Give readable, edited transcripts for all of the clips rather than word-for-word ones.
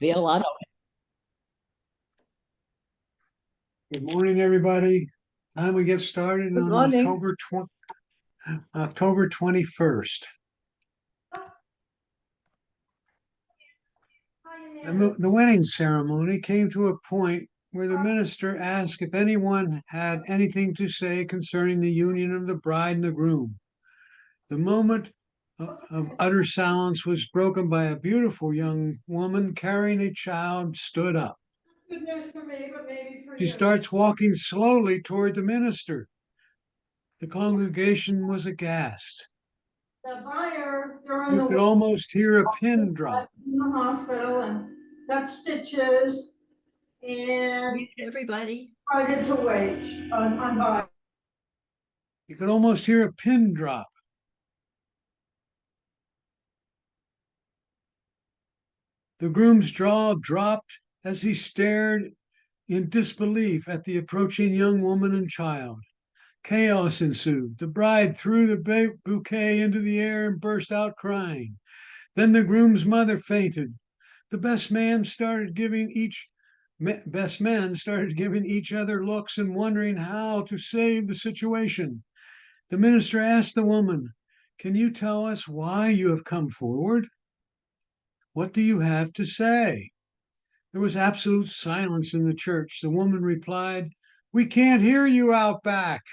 Violano. Good morning, everybody. Time we get started Good on morning. October 21st. The wedding ceremony came to a point where the minister asked if anyone had anything to say concerning the union of the bride and the groom. The moment of utter silence was broken by a beautiful young woman carrying a child stood up. Good news for me, but maybe for She you. starts walking slowly toward the minister. The congregation was aghast. The buyer during You the could week almost hear a was pin drop. in the hospital and got stitches and everybody. Tried to wage on buyer. You could almost hear a pin drop. The groom's jaw dropped as he stared in disbelief at the approaching young woman and child. Chaos ensued. The bride threw the bouquet into the air and burst out crying. Then the groom's mother fainted. The best men started giving each other looks and wondering how to save the situation. The minister asked the woman, "Can you tell us why you have come forward? What do you have to say?" There was absolute silence in the church. The woman replied, "We can't hear you out back."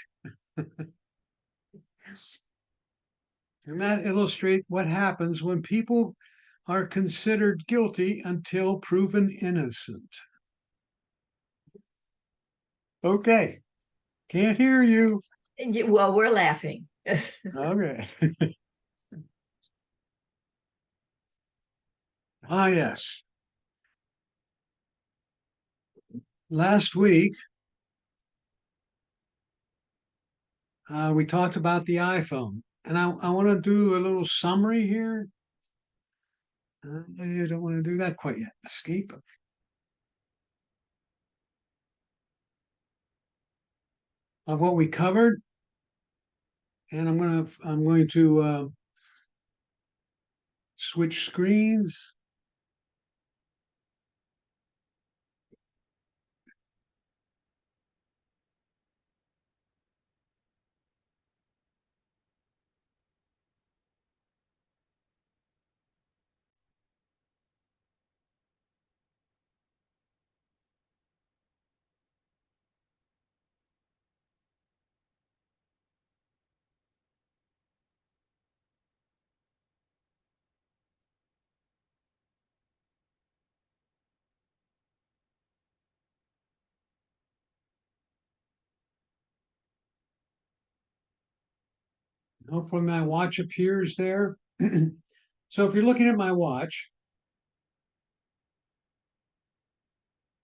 And that illustrates what happens when people are considered guilty until proven innocent. Okay, can't hear you. Well, we're laughing. Okay. Ah, yes. Last week, we talked about the iPhone, and I want to do a little summary here. I don't want to do that quite yet. Escape of what we covered, and I'm going to switch screens. Hopefully, my watch appears there. So, if you're looking at my watch,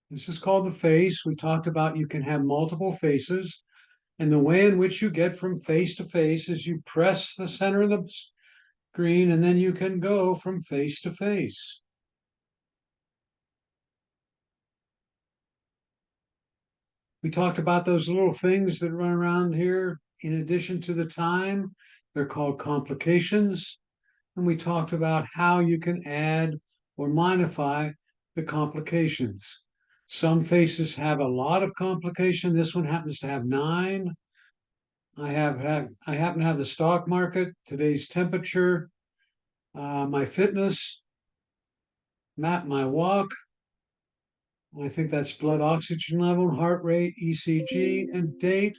this is called the face. We talked about you can have multiple faces. And the way in which you get from face to face is you press the center of the screen and then you can go from face to face. We talked about those little things that run around here in addition to the time. They're called complications. And we talked about how you can add or modify the complications. Some faces have a lot of complication. This one happens to have 9. I happen to have the stock market, today's temperature, my fitness, map my walk. I think that's blood oxygen level, heart rate, ECG, and date.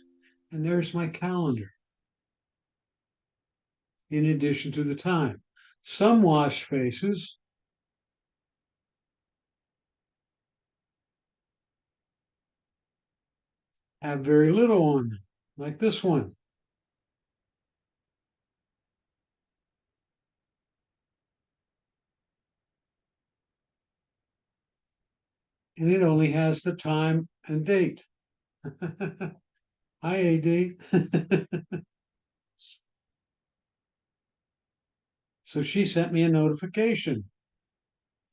And there's my calendar in addition to the time. Some wash faces have very little on them, like this one. And it only has the time and date. Hi, AD. So she sent me a notification,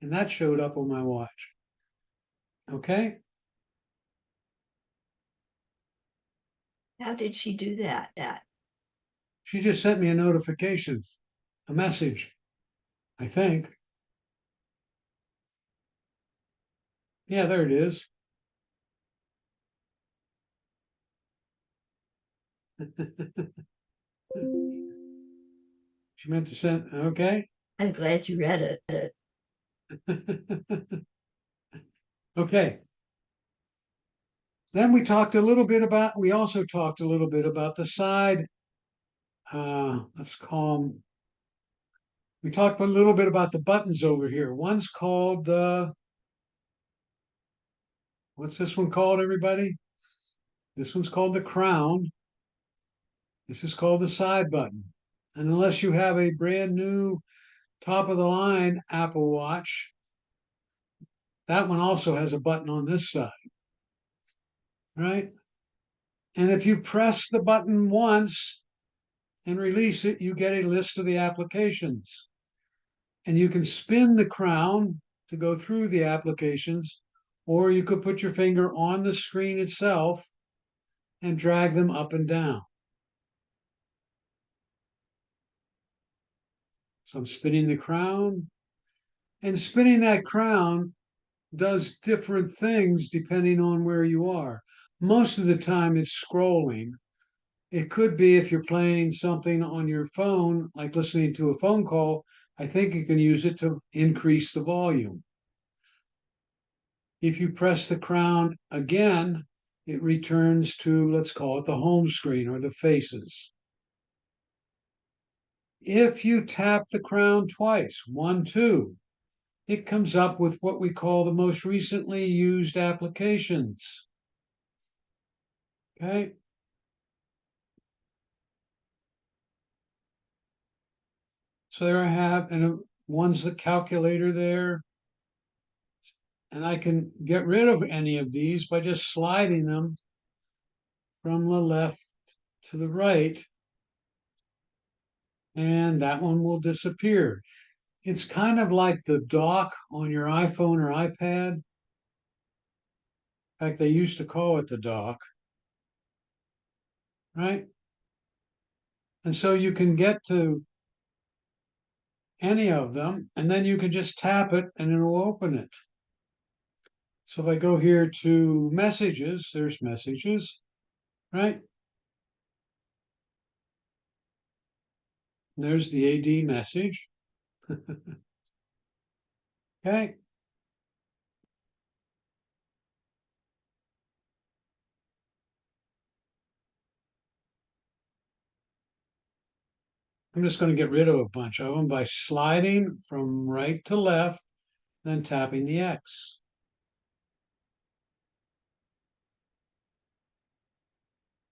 and that showed up on my watch. Okay. How did she do that? She just sent me a notification, a message, I think. Yeah, there it is. She meant to send, okay. I'm glad you read it. Okay. Then we talked a little bit about, we also talked a little bit about the side. Let's call them, we talked a little bit about the buttons over here. One's called the, what's this one called, everybody? This one's called the crown. This is called the side button. And unless you have a brand new top of the line Apple Watch, that one also has a button on this side, right? And if you press the button once and release it, you get a list of the applications. And you can spin the crown to go through the applications, or you could put your finger on the screen itself and drag them up and down. So I'm spinning the crown, and spinning that crown does different things depending on where you are. Most of the time it's scrolling. It could be if you're playing something on your phone, like listening to a phone call, I think you can use it to increase the volume. If you press the crown again, it returns to, let's call it the home screen or the faces. If you tap the crown twice, 1, 2, it comes up with what we call the most recently used applications. Okay. So there I have, and one's the calculator there. And I can get rid of any of these by just sliding them from the left to the right. And that one will disappear. It's kind of like the dock on your iPhone or iPad. In fact, they used to call it the dock, right? And so you can get to any of them, and then you can just tap it and it will open it. So if I go here to messages, there's messages, right? There's the AD message. Okay. I'm just going to get rid of a bunch of them by sliding from right to left, then tapping the X.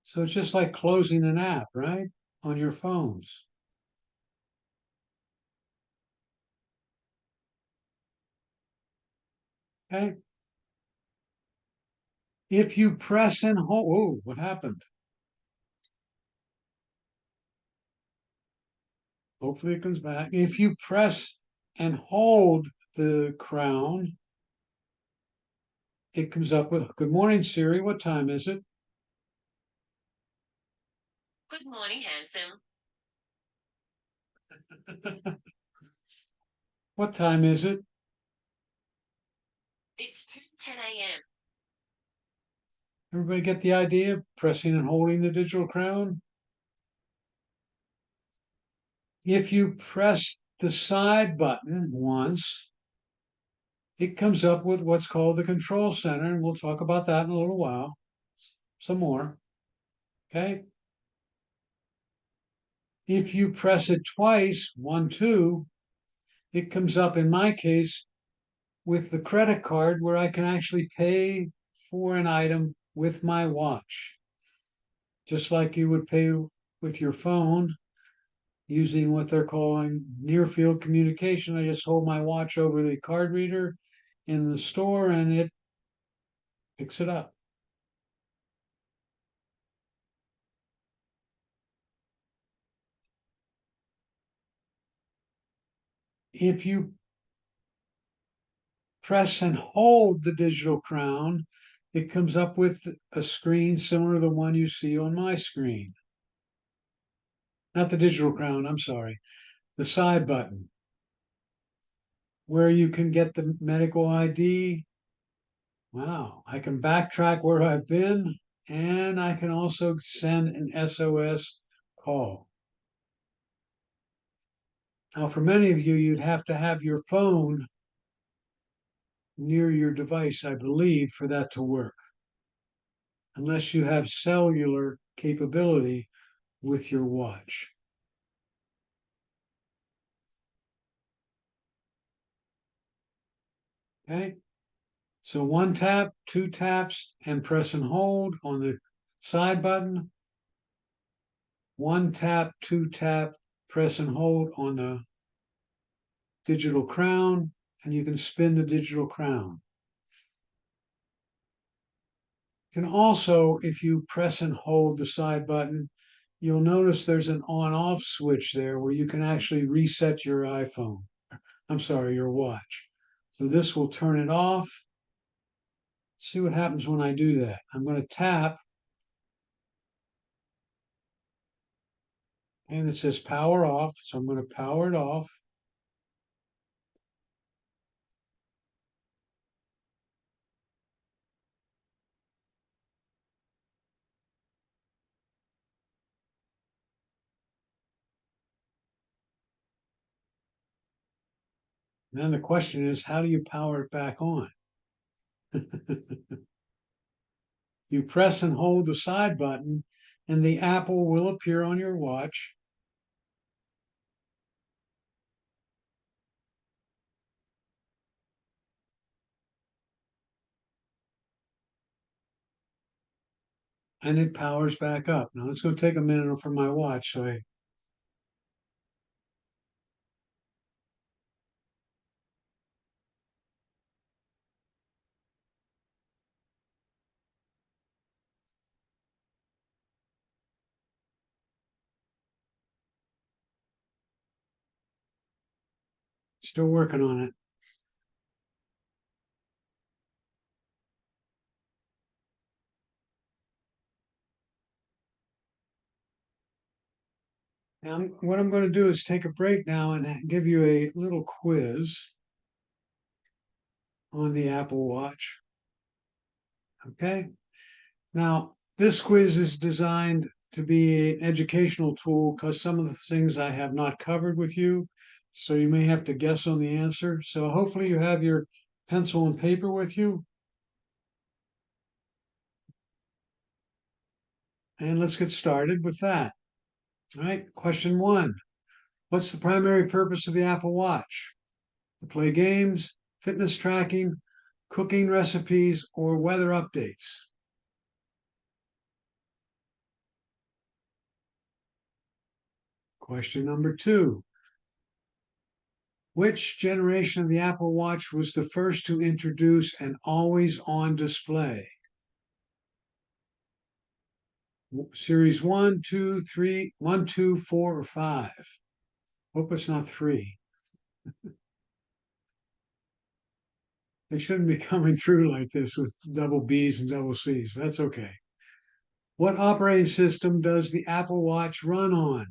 So it's just like closing an app, right? On your phones. Okay. If you press and hold, oh, what happened? Hopefully it comes back. If you press and hold the crown, it comes up with, good morning, Siri, what time is it? Good morning, handsome. What time is it? It's 10 a.m. Everybody get the idea of pressing and holding the digital crown? If you press the side button once, it comes up with what's called the control center, and we'll talk about that in a little while. Some more. Okay. If you press it twice, 1, 2, it comes up in my case with the credit card where I can actually pay for an item with my watch. Just like you would pay with your phone using what they're calling near field communication. I just hold my watch over the card reader in the store and it picks it up. If you press and hold the digital crown, it comes up with a screen similar to the one you see on my screen. Not the digital crown, I'm sorry, the side button, where you can get the medical ID, Wow, I can backtrack where I've been, and I can also send an SOS call. Now, for many of you, you'd have to have your phone near your device, I believe, for that to work, unless you have cellular capability with your watch. Okay, so one tap, two taps, and press and hold on the side button. One tap, two tap, press and hold on the digital crown, and you can spin the digital crown. You can also, if you press and hold the side button, you'll notice there's an on-off switch there where you can actually reset your iPhone. I'm sorry, your watch. So this will turn it off. See what happens when I do that. I'm going to tap, and it says power off. So I'm going to power it off. Then the question is, how do you power it back on? You press and hold the side button, and the apple will appear on your watch. And it powers back up. Now let's go take a minute for my watch. Still working on it. Now, what I'm going to do is take a break now and give you a little quiz on the Apple Watch. Okay. Now, this quiz is designed to be an educational tool because some of the things I have not covered with you. So you may have to guess on the answer. So hopefully you have your pencil and paper with you. And let's get started with that. All right. Question one. What's the primary purpose of the Apple Watch? To play games, fitness tracking, cooking recipes, or weather updates? Question number two. Which generation of the Apple Watch was the first to introduce an always-on display? Series 1, 2, 3, 1, 2, 4, or 5? Hope it's not 3. They shouldn't be coming through like this with double B's and double C's, but that's okay. What operating system does the Apple Watch run on?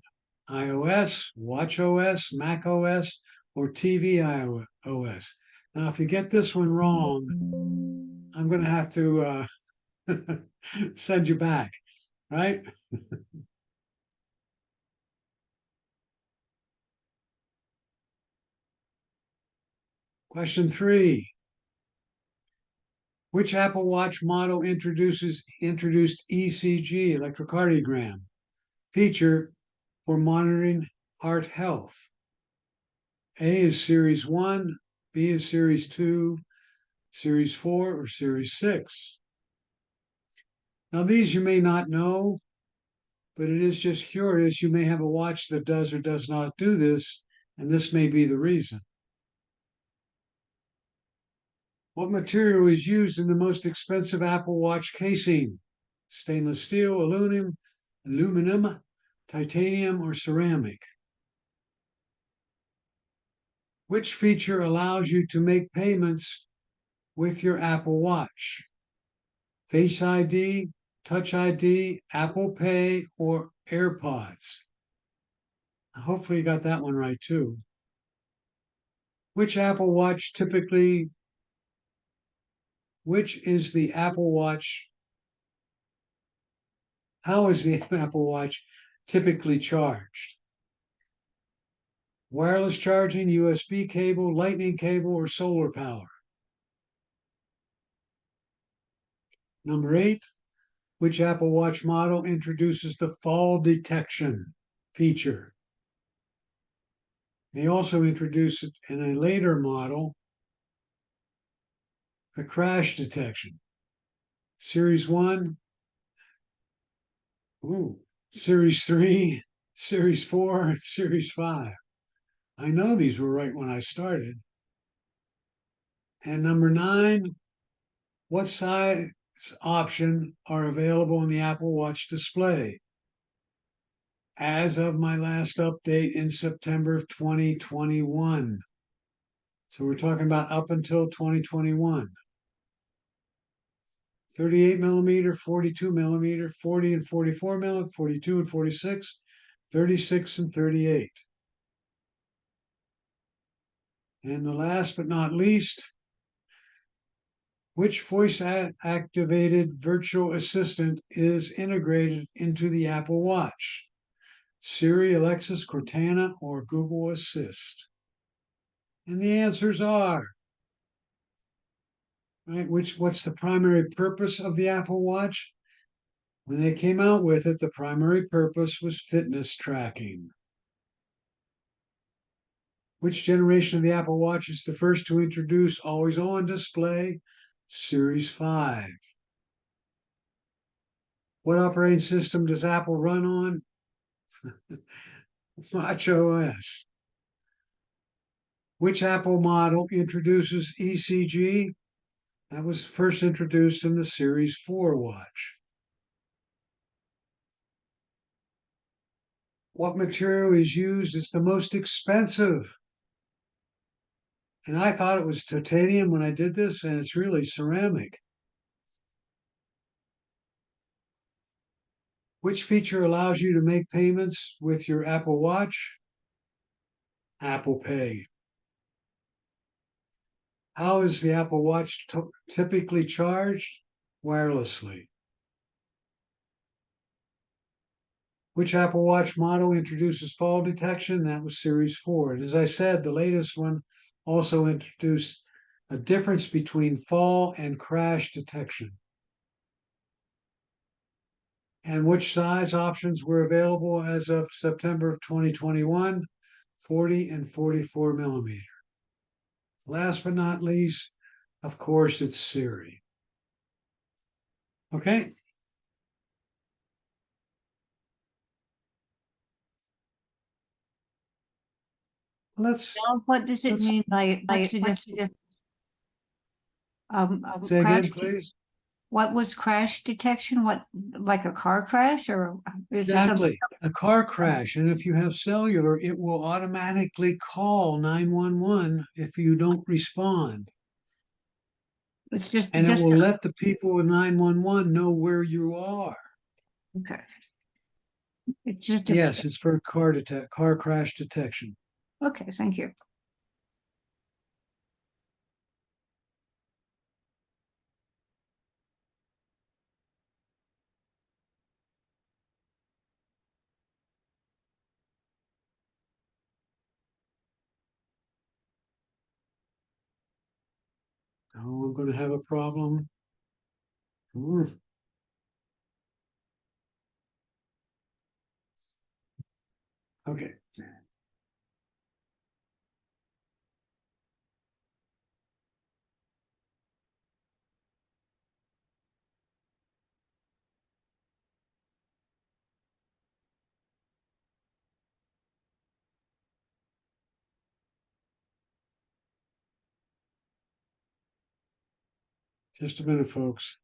iOS, watchOS, macOS, or tvOS? Now, if you get this one wrong, I'm going to have to send you back, right? Question three. Which Apple Watch model introduced ECG, electrocardiogram, feature for monitoring heart health? A is Series 1, B is Series 2, Series 4, or Series 6. Now, these you may not know, but it is just curious. You may have a watch that does or does not do this, and this may be the reason. What material is used in the most expensive Apple Watch casing? Stainless steel, aluminum, titanium, or ceramic? Which feature allows you to make payments with your Apple Watch? Face ID, Touch ID, Apple Pay, or AirPods? Hopefully you got that one right too. Which Apple Watch typically which is the Apple Watch? How is the Apple Watch typically charged? Wireless charging, USB cable, lightning cable, or solar power? Number 8, which Apple Watch model introduces the fall detection feature? They also introduced it in a later model, the crash detection. Series 1, Series 3, Series 4, and Series 5. I know these were right when I started. And number 9, what size option are available in the Apple Watch display? As of my last update in September of 2021. So we're talking about up until 2021. 38 millimeter, 42 millimeter, 40 and 44 millimeter, 42 and 46, 36 and 38. And the last but not least, which voice activated virtual assistant is integrated into the Apple Watch? Siri, Alexa, Cortana, or Google Assist? And the answers are, right, what's the primary purpose of the Apple Watch? When they came out with it, the primary purpose was fitness tracking. Which generation of the Apple Watch is the first to introduce always on display? Series 5. What operating system does Apple run on? Watch OS. Which Apple model introduces ECG? That was first introduced in the Series 4 watch. What material is used as the most expensive? And I thought it was titanium when I did this, and it's really ceramic. Which feature allows you to make payments with your Apple Watch? Apple Pay. How is the Apple Watch typically charged? Wirelessly. Which Apple Watch model introduces fall detection? That was Series 4. And as I said, the latest one also introduced a difference between fall and crash detection. And which size options were available as of September of 2021? 40 and 44 millimeter. Last but not least, of course, it's Siri. Okay. Let's Now, what does it let's mean by say crash? again, please. What was crash detection? What, like a car crash, or is there something? Exactly. A car crash. And if you have cellular, it will automatically call 911 if you don't respond. It's just And it will let the people in 911 know where you are. okay. It's just Yes, it's for car crash detection. okay. Thank you. Oh, I'm going to have a problem. Okay. Just a minute, folks.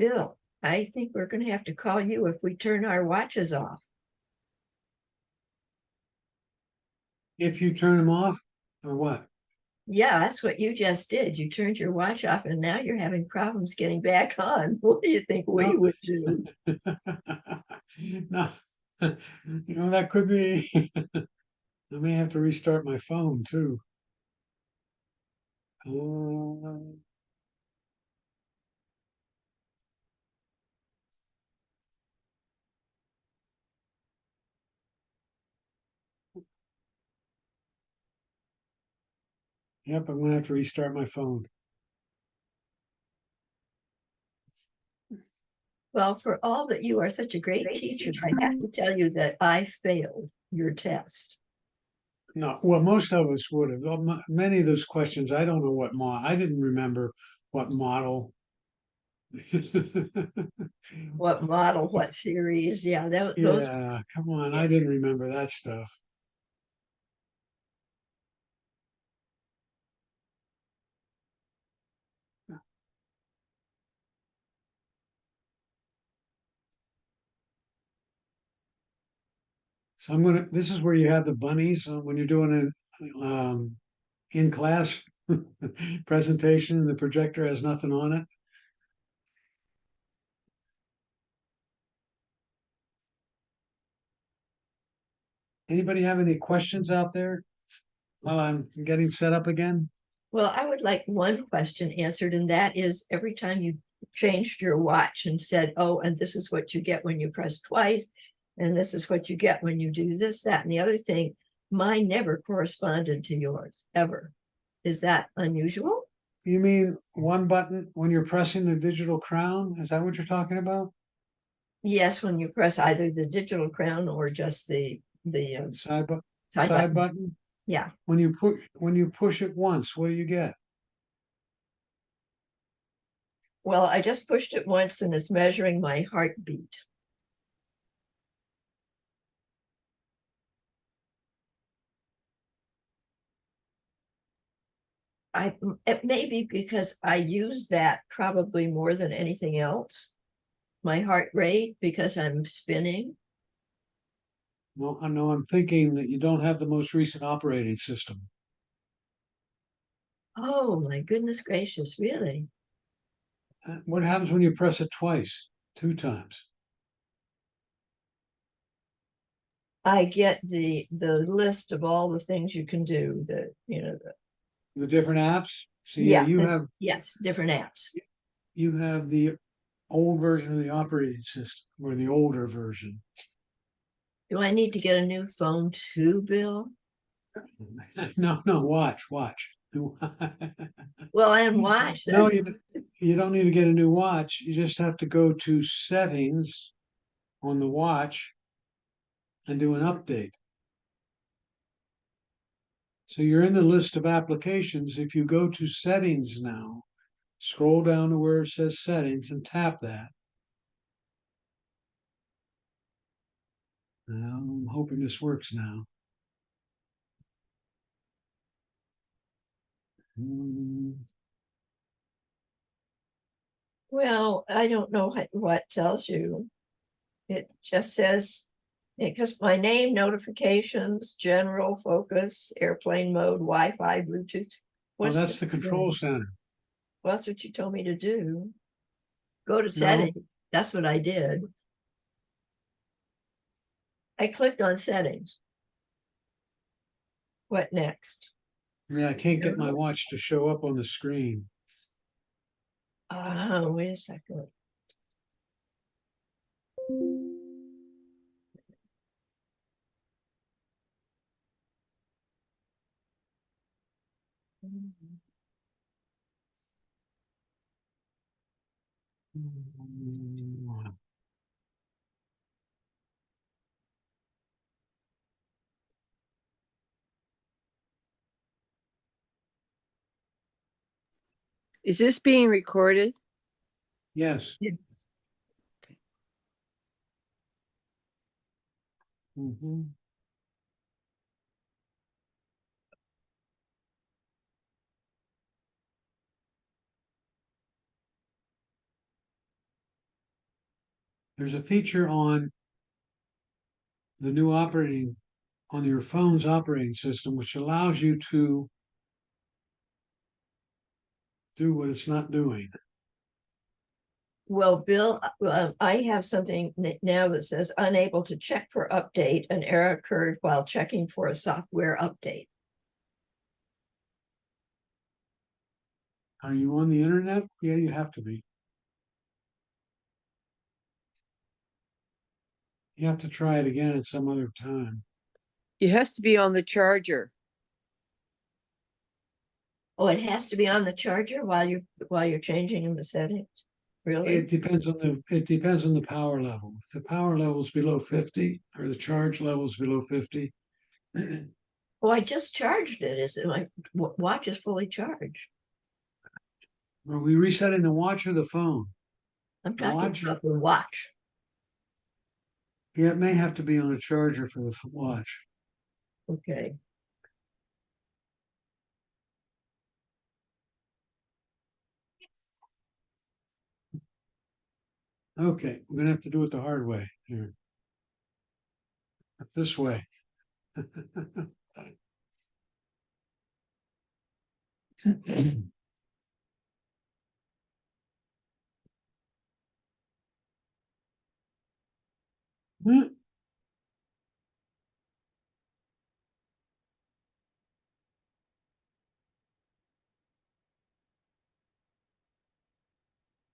Bill, I think we're gonna have to call you if we turn our watches off. If you turn them off, or what? Yeah, that's what you just did. You turned your watch off and now you're having problems getting back on. What do you think we No. would do? No, that could be. I may have to restart my phone too. Uh, Yep, I'm gonna have to restart my phone. Well, for all that you are such a great teacher, I have to tell you that I failed your test. No, well, most of us would have. Many of those questions, I don't know what I didn't remember what model. What model, what series? Yeah, those. Yeah, come on, Yeah. I didn't remember that stuff. So this is where you have the bunnies when you're doing an in-class presentation and the projector has nothing on it. Anybody have any questions out there while I'm getting set up again? Well, I would like one question answered, and that is every time you changed your watch and said, oh, and this is what you get when you press twice, and this is what you get when you do this, that, and the other thing, mine never corresponded to yours, ever. Is that unusual? You mean one button when you're pressing the digital crown? Is that what you're talking about? Yes, when you press either the digital crown or just the Side, side side button. button? Yeah. When you push it once, what do you get? Well, I just pushed it once and it's measuring my heartbeat. It may be because I use that probably more than anything else. My heart rate, because I'm spinning. No, I know I'm thinking that you don't have the most recent operating system. Oh my goodness gracious, really? What happens when you press it twice, two times? I get the list of all the things you can do, The different apps? So yeah, yes, different apps. you have the old version of the operating system or the older version. Do I need to get a new phone too, Bill? No, watch. Well, and watch. No, you don't need to get a new watch. You just have to go to settings on the watch and do an update. So you're in the list of applications. If you go to settings now, scroll down to where it says settings and tap that. I'm hoping this works now. Well, I don't know what tells you. It just says, because my name, notifications, general, focus, airplane mode, Wi-Fi, Bluetooth. Oh, that's the control center. Well, that's what you told me to do. Go to No. settings. That's what I did. I clicked on settings. What next? Yeah, I can't get my watch to show up on the screen. Wait a second. Is this being recorded? Yes. Yes. Mhm. There's a feature on the new on your phone's operating system, which allows you to do what it's not doing. Well, Bill, I have something now that says unable to check for update. An error occurred while checking for a software update. Are you on the internet? Yeah, you have to be. You have to try it again at some other time. It has to be on the charger. Oh, it has to be on the charger while you're changing in the settings? Really? It depends on the power level. If the power level is below 50 or the charge level is below 50. Oh, I just charged it. Is it my watch is fully charged? Are we resetting the watch or the phone? I'm The talking watch? about the watch. Yeah, it may have to be on a charger for the watch. Okay. Okay, we're gonna have to do it the hard way here. This way.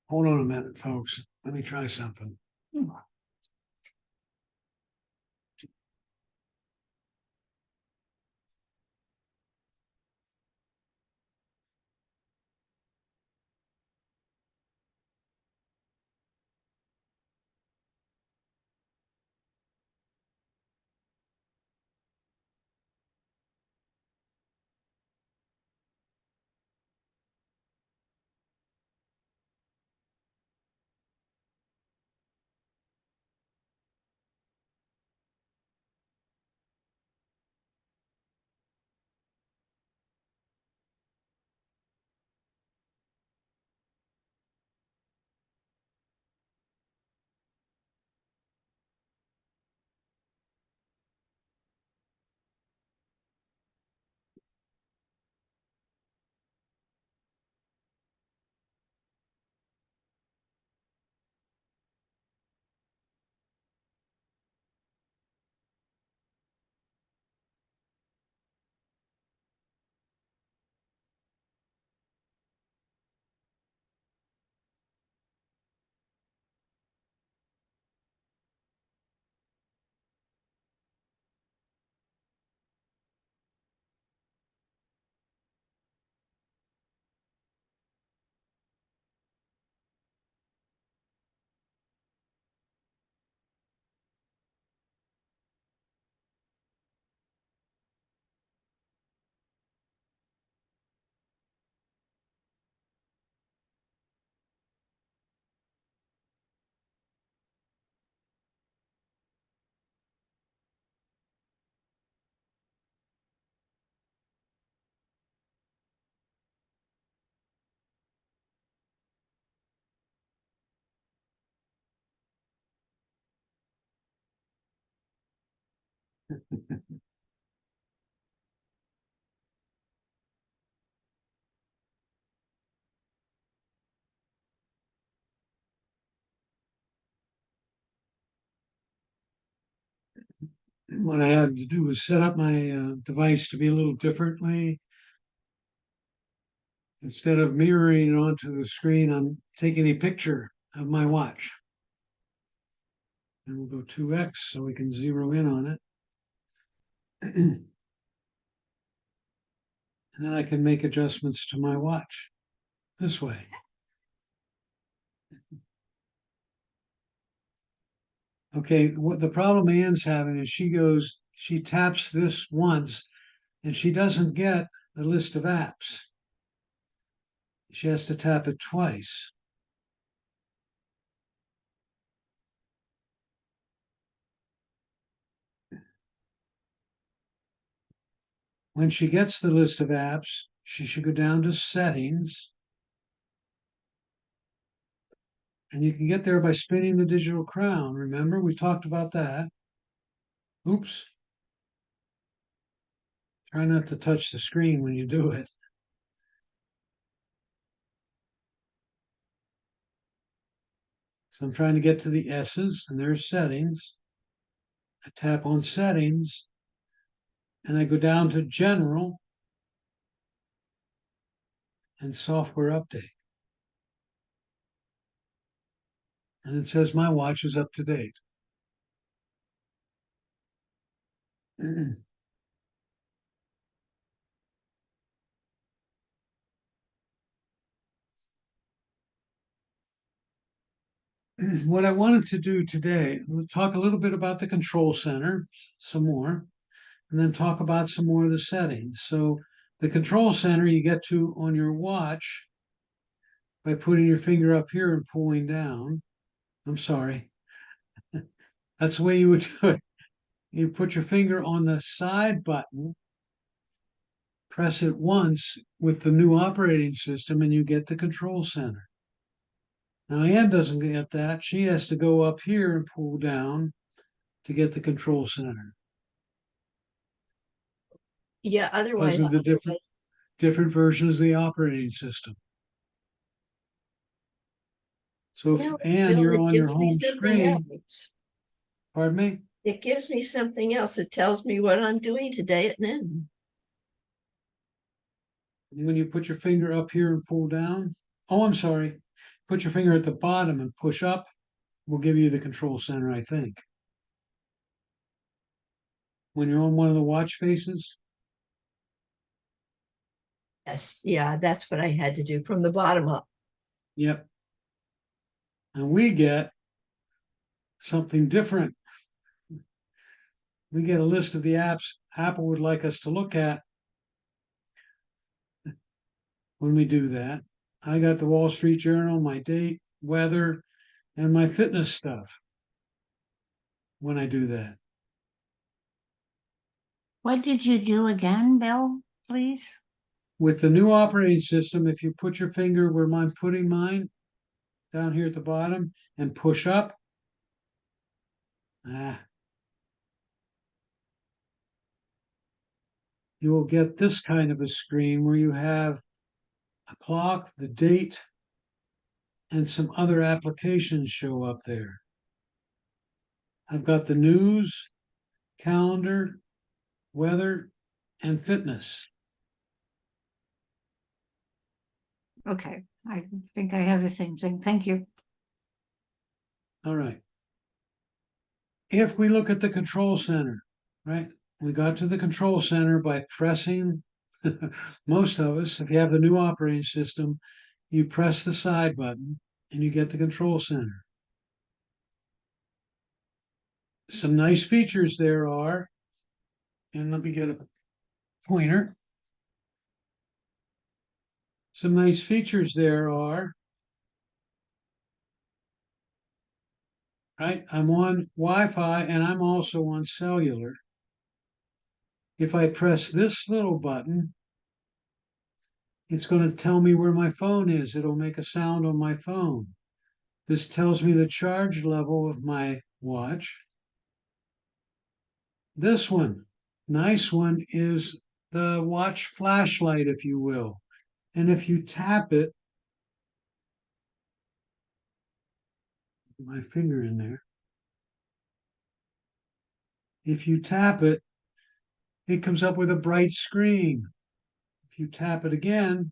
Hold on a minute, folks. Let me try something. What I had to do was set up my device to be a little differently. Instead of mirroring it onto the screen, I'm taking a picture of my watch. And we'll go 2x so we can zero in on it. And then I can make adjustments to my watch this way. Okay, what the problem Ann's having is she taps this once and she doesn't get the list of apps. She has to tap it twice. When she gets the list of apps, she should go down to settings. And you can get there by spinning the digital crown. Remember, we talked about that. Oops. Try not to touch the screen when you do it. So I'm trying to get to the S's, and there's settings. I tap on settings, and I go down to general and software update. And it says my watch is up to date. What I wanted to do today, we'll talk a little bit about the control center, some more, and then talk about some more of the settings. So the control center you get to on your watch by putting your finger up here and pulling down. I'm sorry. That's the way you would do it. You put your finger on the side button, press it once with the new operating system, and you get the control center. Now, Ann doesn't get that. She has to go up here and pull down to get the control center Yeah, because otherwise, of the different versions of the operating system. So if well, Ann, Bill, you're it on your gives me home something screen, else. pardon me? It gives me something else. It tells me what I'm doing today at noon. When you put your finger up here and pull down, oh, I'm sorry, put your finger at the bottom and push up, will give you the control center, I think. When you're on one of the watch faces, Yes, yeah, that's what I had to do from the bottom up. yep. And we get something different. We get a list of the apps Apple would like us to look at when we do that. I got the Wall Street Journal, my date, weather, and my fitness stuff when I do that. What did you do again, Bill, please? With the new operating system, if you put your finger where I'm putting mine, down here at the bottom, and push up, you will get this kind of a screen where you have a clock, the date, and some other applications show up there. I've got the news, calendar, weather, and fitness. Okay, I think I have the same thing. Thank you. All right. If we look at the control center, right? We got to the control center by pressing, most of us, if you have the new operating system, you press the side button and you get the control center. Some nice features there are, and let me get a pointer. Some nice features there are, right? I'm on Wi-Fi and I'm also on cellular. If I press this little button, it's going to tell me where my phone is. It'll make a sound on my phone. This tells me the charge level of my watch. This one, nice one, is the watch flashlight, if you will. And if you tap it, my finger in there. If you tap it, it comes up with a bright screen. If you tap it again,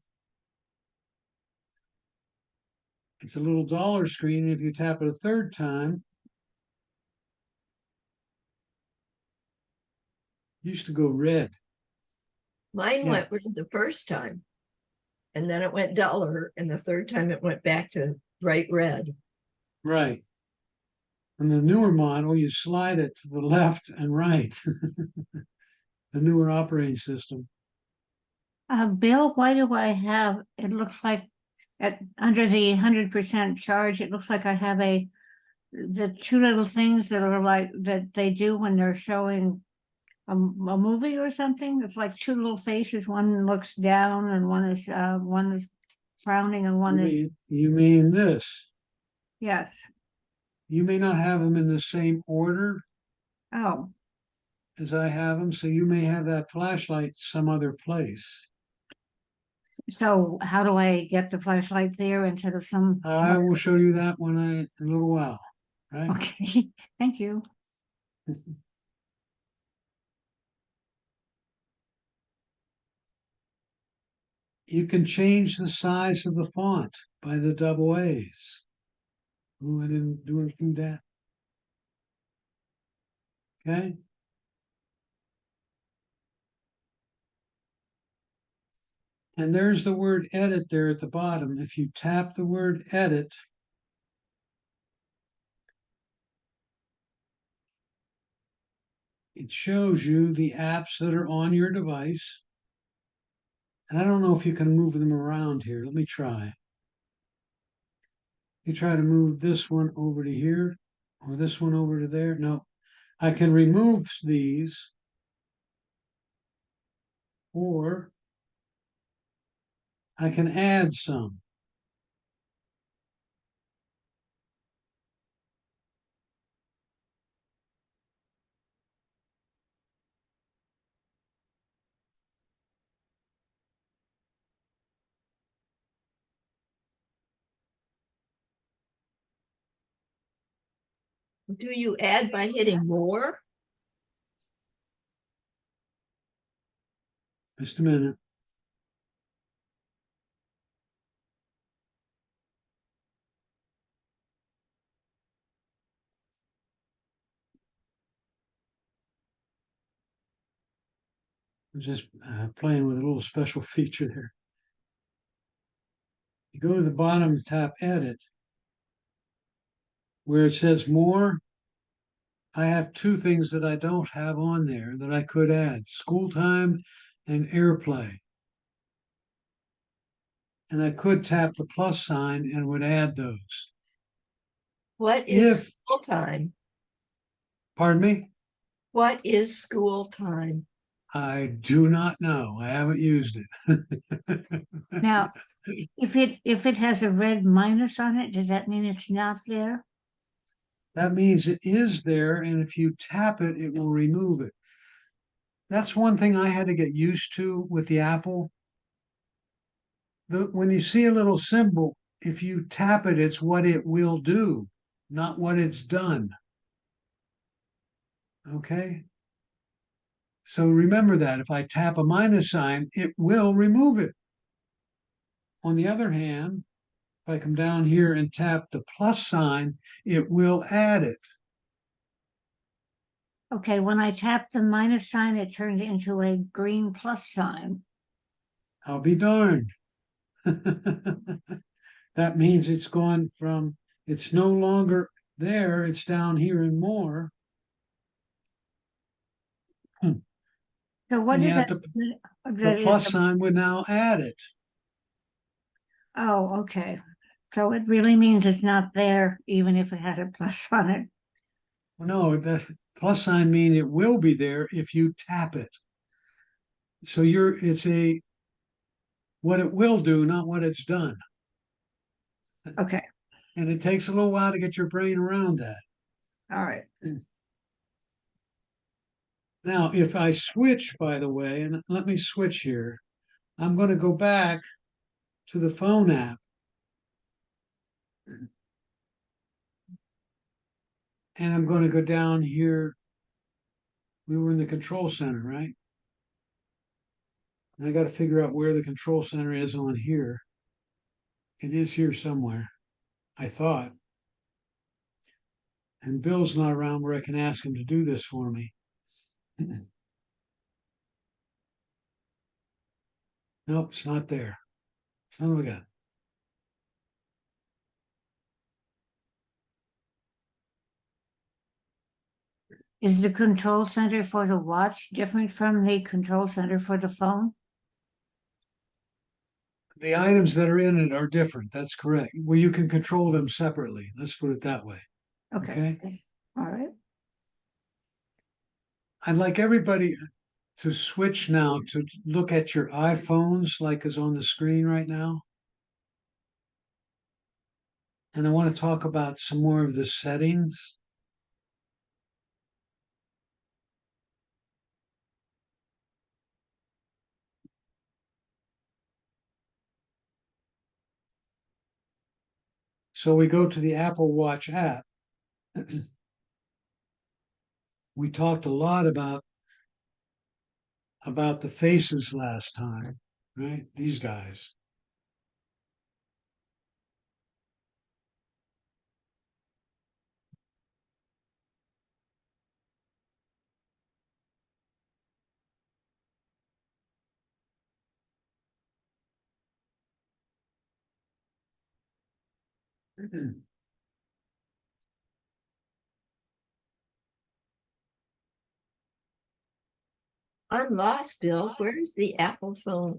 it's a little dollar screen. And if you tap it a third time, it used to go red. Mine Yeah. went red the first time, and then it went duller, and the third time it went back to bright red. Right. And the newer model, you slide it to the left and right. The newer operating system. Bill, why do I have, it looks like under the 100% charge, it looks like I have the two little things that are like, that they do when they're showing a movie or something. It's like two little faces. One looks down and one is frowning and one is, You mean this? Yes. You may not have them in the same order Oh, as I have them, so you may have that flashlight some other place. so how do I get the flashlight there instead of some? I will show you that in a little while, right? Okay, thank you. You can change the size of the font by the double A's. Oh, I didn't do anything that. Okay. And there's the word edit there at the bottom. If you tap the word edit, it shows you the apps that are on your device. And I don't know if you can move them around here. Let me try. You try to move this one over to here or this one over to there. No, I can remove these, or I can add some. Do you add by hitting more? Just a minute. I'm just playing with a little special feature there. You go to the bottom, tap edit. Where it says more, I have two things that I don't have on there that I could add: school time and AirPlay. And I could tap the plus sign and would add those. What is If, school time? pardon me, What is school time? I do not know. I haven't used it. Now, if it has a red minus on it, does that mean it's not there? That means it is there, and if you tap it, it will remove it. That's one thing I had to get used to with the Apple. When you see a little symbol, if you tap it, it's what it will do, not what it's done. Okay? So remember that if I tap a minus sign, it will remove it. On the other hand, if I come down here and tap the plus sign, it will add it. Okay, when I tap the minus sign, it turned into a green plus sign. I'll be darned. That means it's gone from, it's no longer there, it's down here and more. So what And you is have that? to, the That is plus a- sign would now add it. Oh, okay. So it really means it's not there, even if it has a plus on it. Well, no, the plus sign means it will be there if you tap it. So it's what it will do, not what it's done. Okay, And it takes a little while to get your brain around that. all right. Now, if I switch, by the way, and let me switch here, I'm going to go back to the phone app. And I'm going to go down here. We were in the control center, right? And I got to figure out where the control center is on here. It is here somewhere, I thought. And Bill's not around where I can ask him to do this for me. Nope, it's not there. Son of a gun. Is the control center for the watch different from the control center for the phone? The items that are in it are different. That's correct. Well, you can control them separately. Let's put it that way. Okay, all right. I'd like everybody to switch now to look at your iPhones like is on the screen right now. And I want to talk about some more of the settings. So we go to the Apple Watch app. We talked a lot about the faces last time, right? These guys. I'm lost, Bill. Where's the Apple phone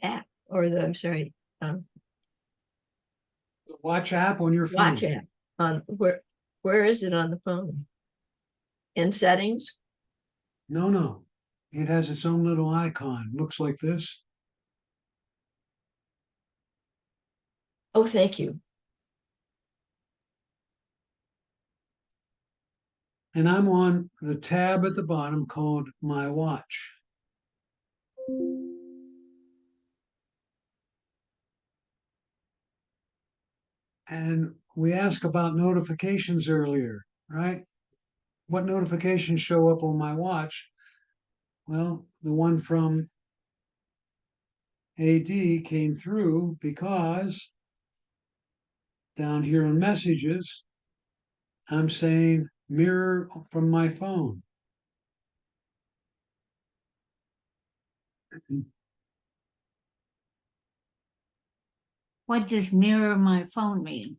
app or I'm sorry, Watch app on your phone. watch app? Where is it on the phone? In settings? No. It has its own little icon. Looks like this. Oh, thank you. And I'm on the tab at the bottom called My Watch. And we asked about notifications earlier, right? What notifications show up on my watch? Well, the one from AD came through because down here in messages, I'm saying mirror from my phone. What does mirror my phone mean?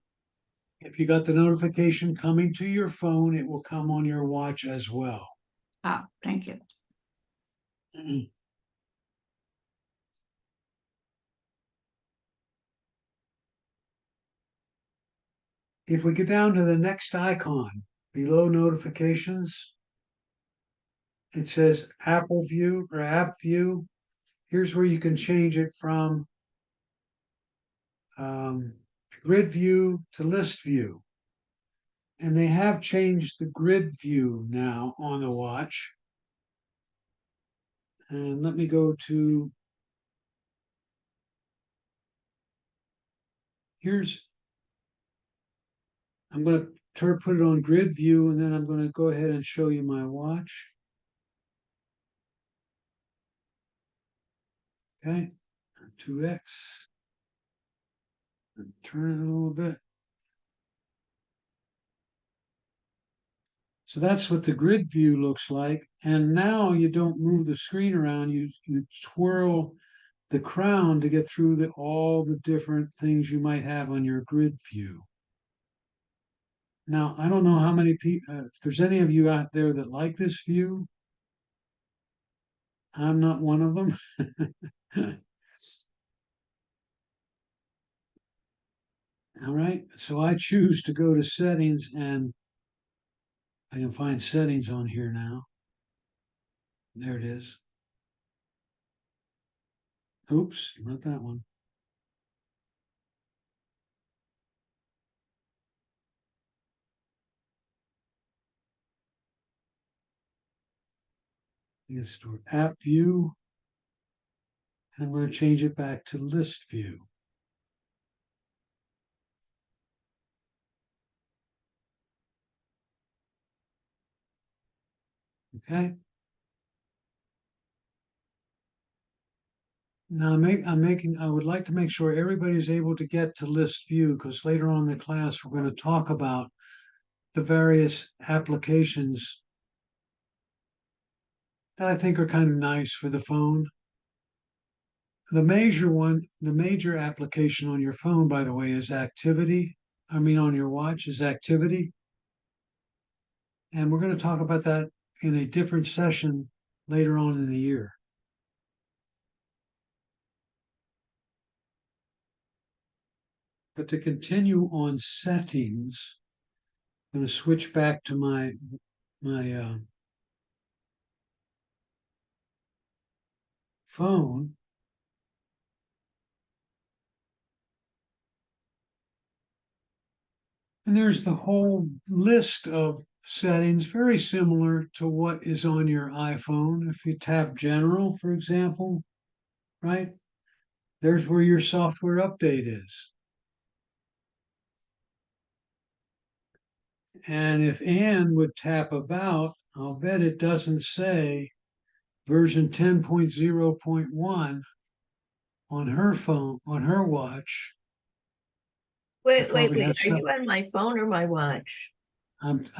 If you got the notification coming to your phone, it will come on your watch as well. Oh, thank you. If we get down to the next icon below notifications, it says Apple View or App View. Here's where you can change it from grid view to list view. And they have changed the grid view now on the watch. And let me go to, I'm going to put it on grid view, and then I'm going to go ahead and show you my watch. Okay, 2x. And turn it a little bit. So that's what the grid view looks like. And now you don't move the screen around, you twirl the crown to get through all the different things you might have on your grid view. Now, I don't know how many people, if there's any of you out there that like this view. I'm not one of them. All right, so I choose to go to settings, and I can find settings on here now. There it is. Oops, not that one. It's to app view, and I'm going to change it back to list view. Okay. Now I would like to make sure everybody's able to get to list view, because later on in the class, we're going to talk about the various applications that I think are kind of nice for the phone. The major application on your phone, by the way, is activity. I mean, on your watch is activity. And we're going to talk about that in a different session later on in the year. But to continue on settings, I'm going to switch back to my phone. And there's the whole list of settings, very similar to what is on your iPhone. If you tap General, for example, right? There's where your software update is. And if Anne would tap About, I'll bet it doesn't say version 10.0.1 on her phone, on her watch. Wait, probably have are you on my phone or my watch?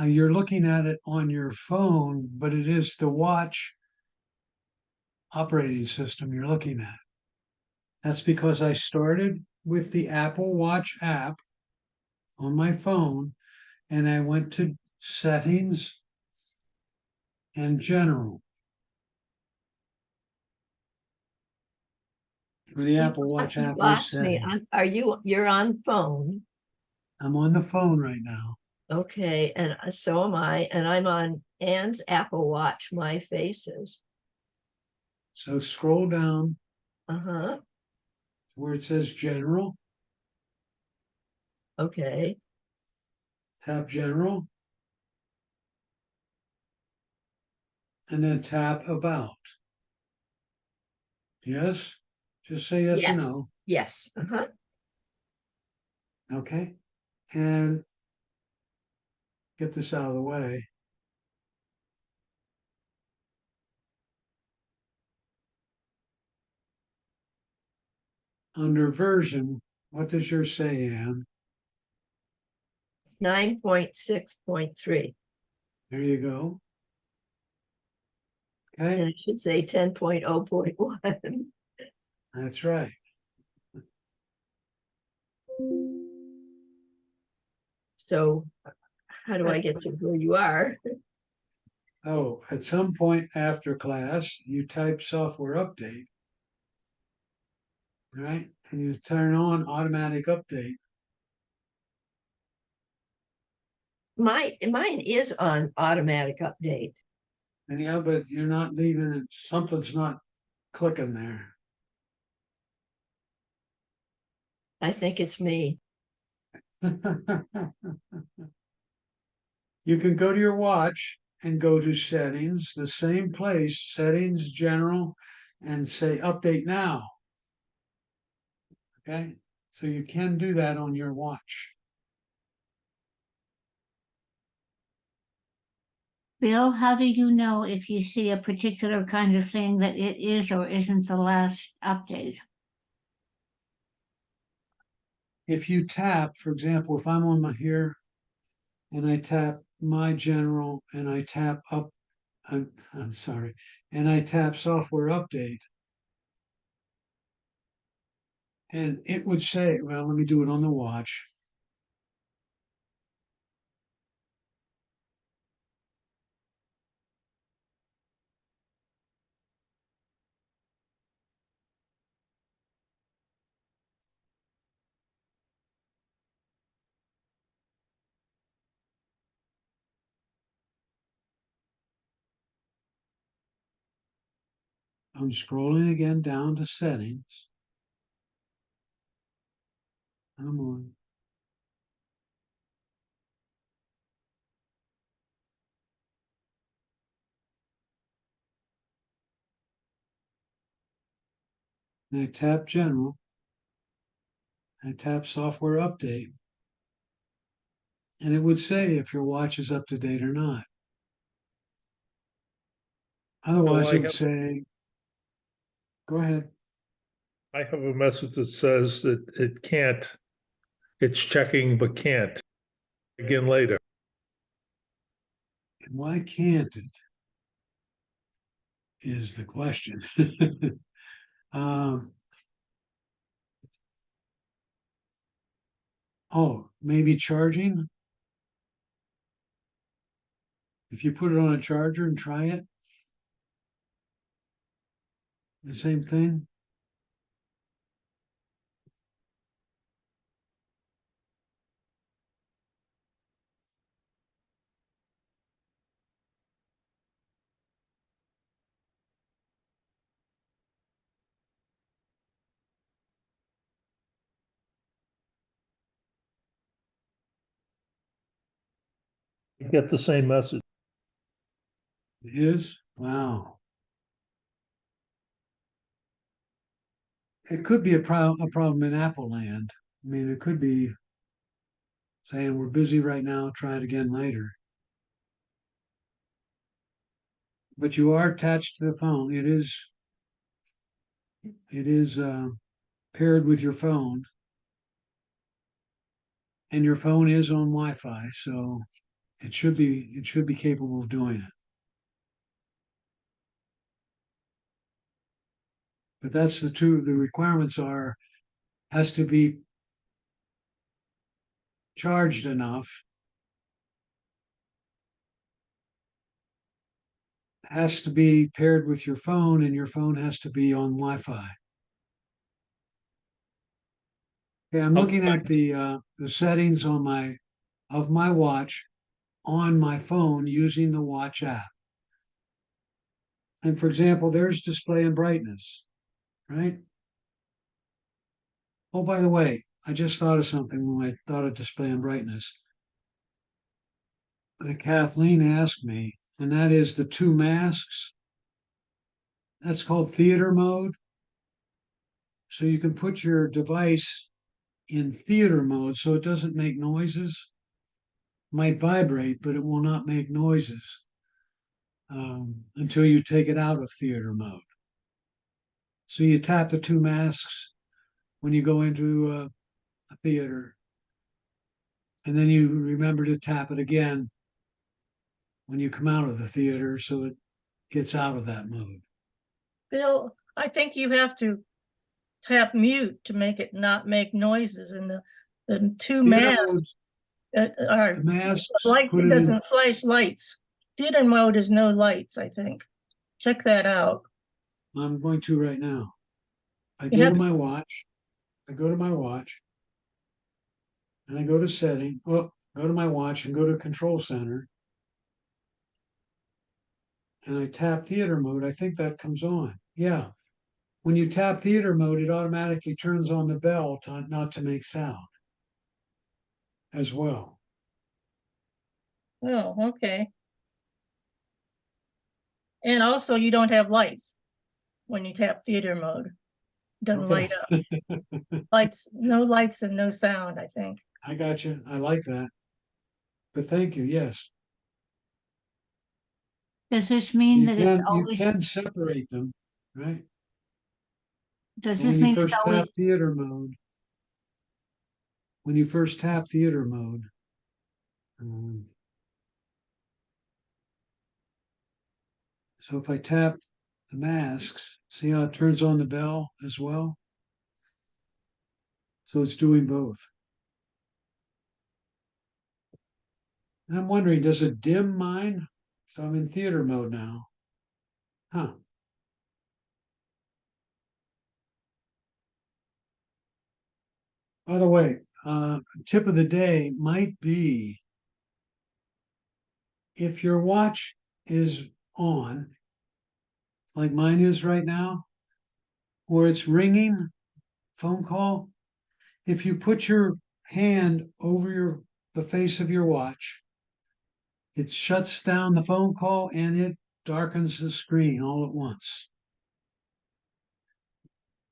You're looking at it on your phone, but it is the watch operating system you're looking at. That's because I started with the Apple Watch app on my phone and I went to settings and general. For the Apple Watch You app is lost me. settings. You're on phone? I'm on the phone right now. Okay, and so am I, and I'm on Anne's Apple Watch, My Faces. So scroll down Uh-huh, where it says general, okay. tap general, and then tap about. Yes? Just say yes or no. Yes, uh-huh. Okay. And get this out of the way. Under version, what does yours say, Anne? 9.6.3. There you go. And Okay, it should say 10.0.1. that's right. So how do I get to where you are? Oh, at some point after class, you type software update, right? And you turn on automatic update. Mine is on automatic update. And yeah, but you're not leaving it, something's not clicking there. I think it's me. You can go to your watch and go to settings, the same place, settings, general, and say update now. Okay, so you can do that on your watch. Bill, how do you know if you see a particular kind of thing that it is or isn't the last update? If you tap, for example, if I'm on my here and I tap my general and I tap up, I'm sorry, and I tap software update, and it would say, well, let me do it on the watch. I'm scrolling again down to settings. I'm on. And I tap general. I tap software update. And it would say if your watch is up to date or not. Otherwise, I it would have, say, go ahead. I have a message that says that it can't, it's checking but can't. Again later. And why can't it? Is the question. um, oh, maybe charging? If you put it on a charger and try it, the same thing. Get the same message. It is? Wow. It could be a problem in Apple land. I mean, it could be saying we're busy right now, try it again later. But you are attached to the phone. It is paired with your phone. And your phone is on Wi-Fi, so it should be capable of doing it. But that's the requirements are, has to be charged enough, has to be paired with your phone, and your phone has to be on Wi-Fi. Okay, I'm looking at the settings of my watch on my phone using the watch app. And for example, there's display and brightness, right? Oh, by the way, I just thought of something when I thought of display and brightness that Kathleen asked me, and that is the two masks. That's called theater mode. So you can put your device in theater mode so it doesn't make noises. Might vibrate, but it will not make noises until you take it out of theater mode. So you tap the two masks when you go into a theater, and then you remember to tap it again when you come out of the theater so it gets out of that mode. Bill, I think you have to tap mute to make it not make noises, and the two Theater masks are, The masks, light put it in, doesn't flash lights. Theater mode is no lights, I think. Check that out. I'm going to right now. I You go to have- my watch, and I go to setting, go to my watch and go to control center. And I tap theater mode. I think that comes on. Yeah. When you tap theater mode, it automatically turns on the bell not to make sound as well. Oh, okay. And also you don't have lights when you tap theater mode. Doesn't Okay. light up. Lights, no lights and no sound, I think. I got you. I like that. But thank you. Yes. Does this mean You that it's can, you always, can separate them, right? does When this you mean it's first always, tap theater mode, when you first tap theater mode, um, so if I tap the masks, see how it turns on the bell as well? So it's doing both. And I'm wondering, does it dim mine? So I'm in theater mode now. Huh. By the way, tip of the day might be if your watch is on, like mine is right now, or it's ringing, phone call, if you put your hand over the face of your watch, it shuts down the phone call and it darkens the screen all at once.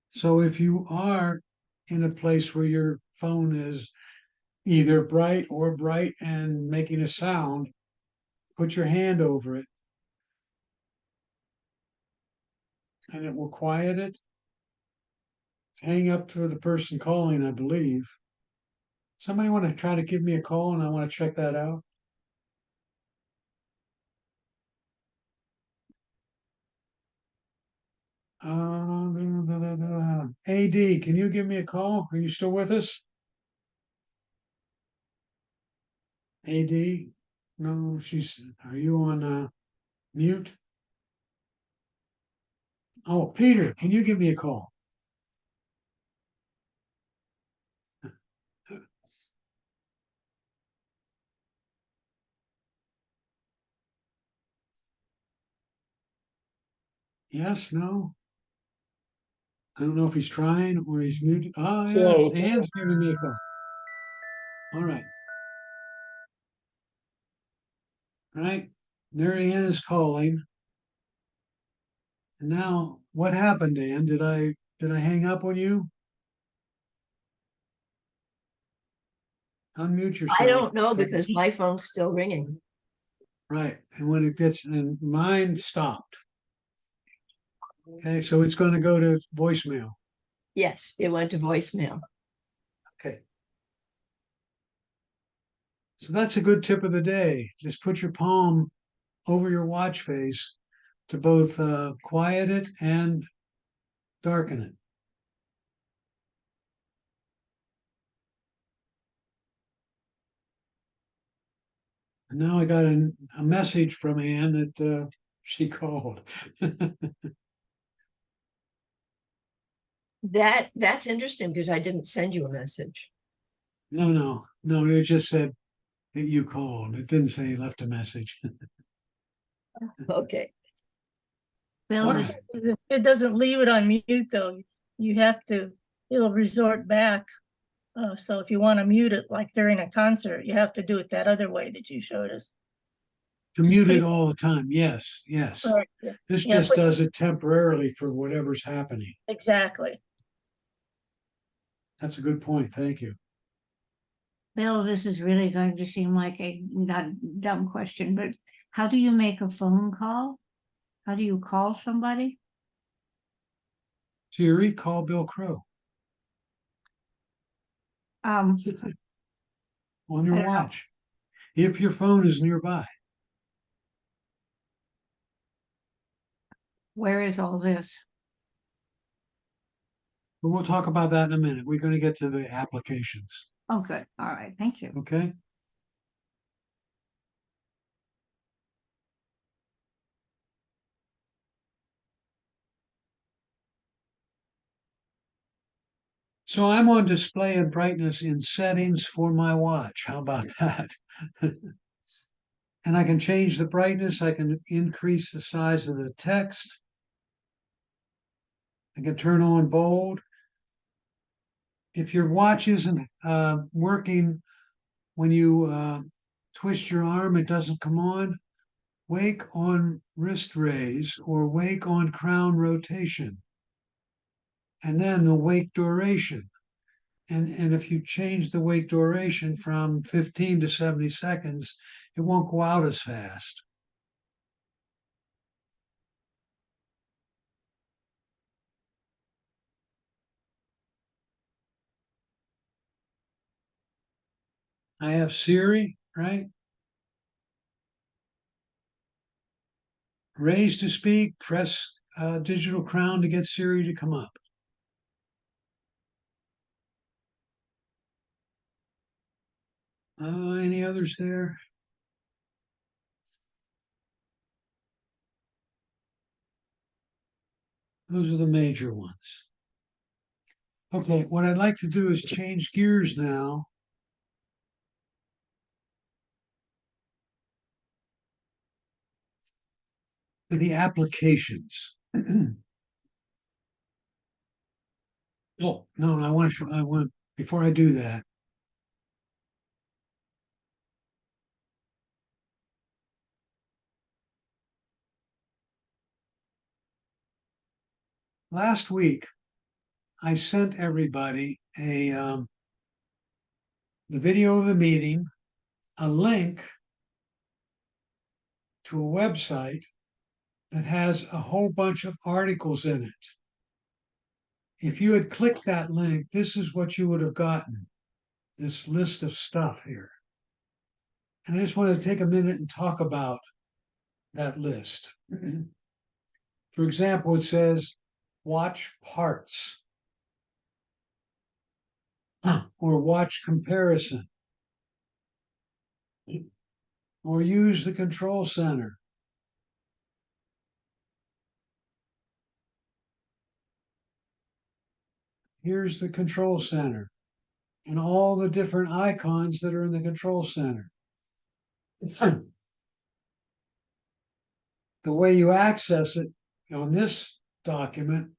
So if you are in a place where your phone is either bright or bright and making a sound, put your hand over it and it will quiet it. Hang up to the person calling, I believe. Somebody want to try to give me a call and I want to check that out? AD, can you give me a call? Are you still with us? AD? No, are you on mute? Oh, Peter, can you give me a call? Yes, no? I don't know if he's trying or he's muted. Oh, yes, Hello. Ann's giving me a call. All right. right? Mary Ann is calling. And now, what happened, Ann? Did I hang up on you? Unmute yourself. I don't know because my phone's still ringing. Right, and when it gets, and mine stopped. Okay, so it's going to go to voicemail. Yes, it went to voicemail. Okay. So that's a good tip of the day. Just put your palm over your watch face to both quiet it and darken it. And now I got a message from Ann that she called. That's interesting because I didn't send you a message. No, it just said that you called. It didn't say you left a message. Okay. Bill, All this- right. It doesn't leave it on mute though. You have to, it'll resort back. So if you want to mute it like during a concert, you have to do it that other way that you showed us. To mute it all the time. Yes. Right, yeah, This Yeah, just but- does it temporarily for whatever's happening. exactly. That's a good point. Thank you. Bill, this is really going to seem like a not dumb question, but how do you make a phone call? How do you call somebody? Siri, call Bill Crow Um, on your I don't know. watch. If your phone is nearby. Where is all this? But we'll talk about that in a minute. We're going to get to the applications. Oh, good. All right. Thank you. Okay. So I'm on display and brightness in settings for my watch. How about that? And I can change the brightness. I can increase the size of the text. I can turn on bold. If your watch isn't working when you twist your arm, it doesn't come on. Wake on wrist raise or wake on crown rotation. And then the wake duration. And if you change the wake duration from 15 to 70 seconds, it won't go out as fast. I have Siri, right? Raise to speak, press digital crown to get Siri to come up. Any others there? Those are the major ones. Okay, what I'd like to do is change gears now. To the applications. Oh, no, I want, before I do that. Last week, I sent everybody the video of the meeting, a link to a website that has a whole bunch of articles in it. If you had clicked that link, this is what you would have gotten, this list of stuff here. And I just want to take a minute and talk about that list. For example, it says watch parts or watch comparison or use the control center. Here's the control center and all the different icons that are in the control center. The way you access it on this document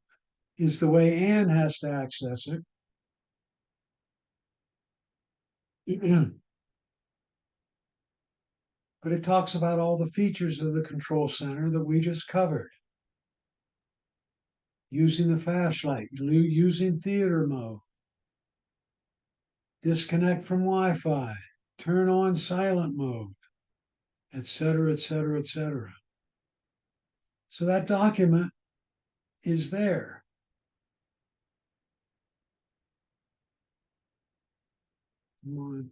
is the way Ann has to access it. but it talks about all the features of the control center that we just covered. Using the flashlight, using theater mode, disconnect from Wi-Fi, turn on silent mode, etc., etc., etc. So that document is there. Come on.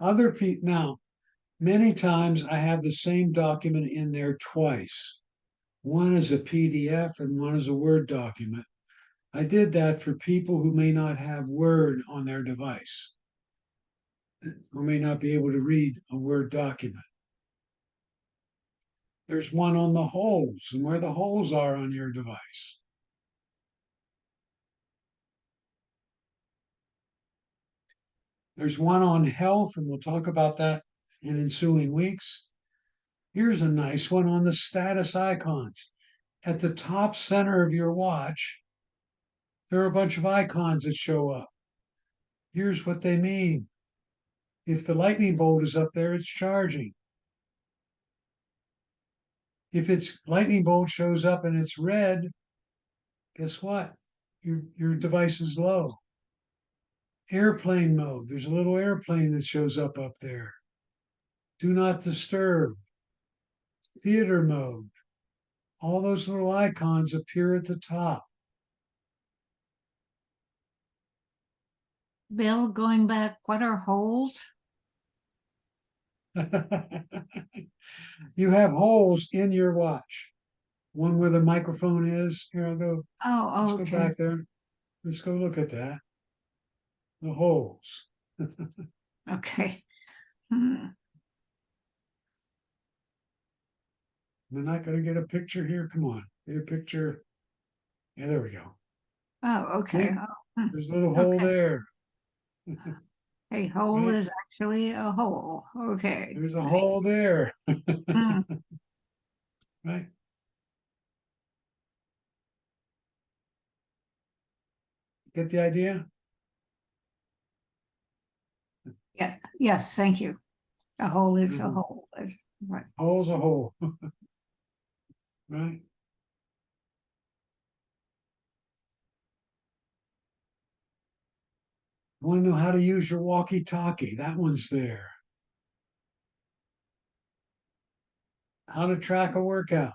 Other people now, many times I have the same document in there twice. One is a PDF and one is a Word document. I did that for people who may not have Word on their device, who may not be able to read a Word document. There's one on the holes and where the holes are on your device. There's one on health, and we'll talk about that in ensuing weeks. Here's a nice one on the status icons. At the top center of your watch, there are a bunch of icons that show up. Here's what they mean. If the lightning bolt is up there, it's charging. If its lightning bolt shows up and it's red, guess what? Your device is low. Airplane mode. There's a little airplane that shows up there. Do not disturb. Theater mode. All those little icons appear at the top. Bill, going back, what are holes? You have holes in your watch. One where the microphone is. Here, I'll go. Oh, Let's go okay. back there. Let's go look at that. The holes. Okay. Hmm. We're not going to get a picture here. Come on, get a picture. Yeah, there we go. Oh, okay. See? Oh, hmm. There's a little hole Okay. there. A hole Right? is actually a hole. Okay. There's a Right. hole there. Hmm. Right. Get the idea? Yeah. Yes. Thank you. A hole is a Mhm. hole. That's right. Hole's a hole. Right. Want to know how to use your walkie-talkie? That one's there. How to track a workout.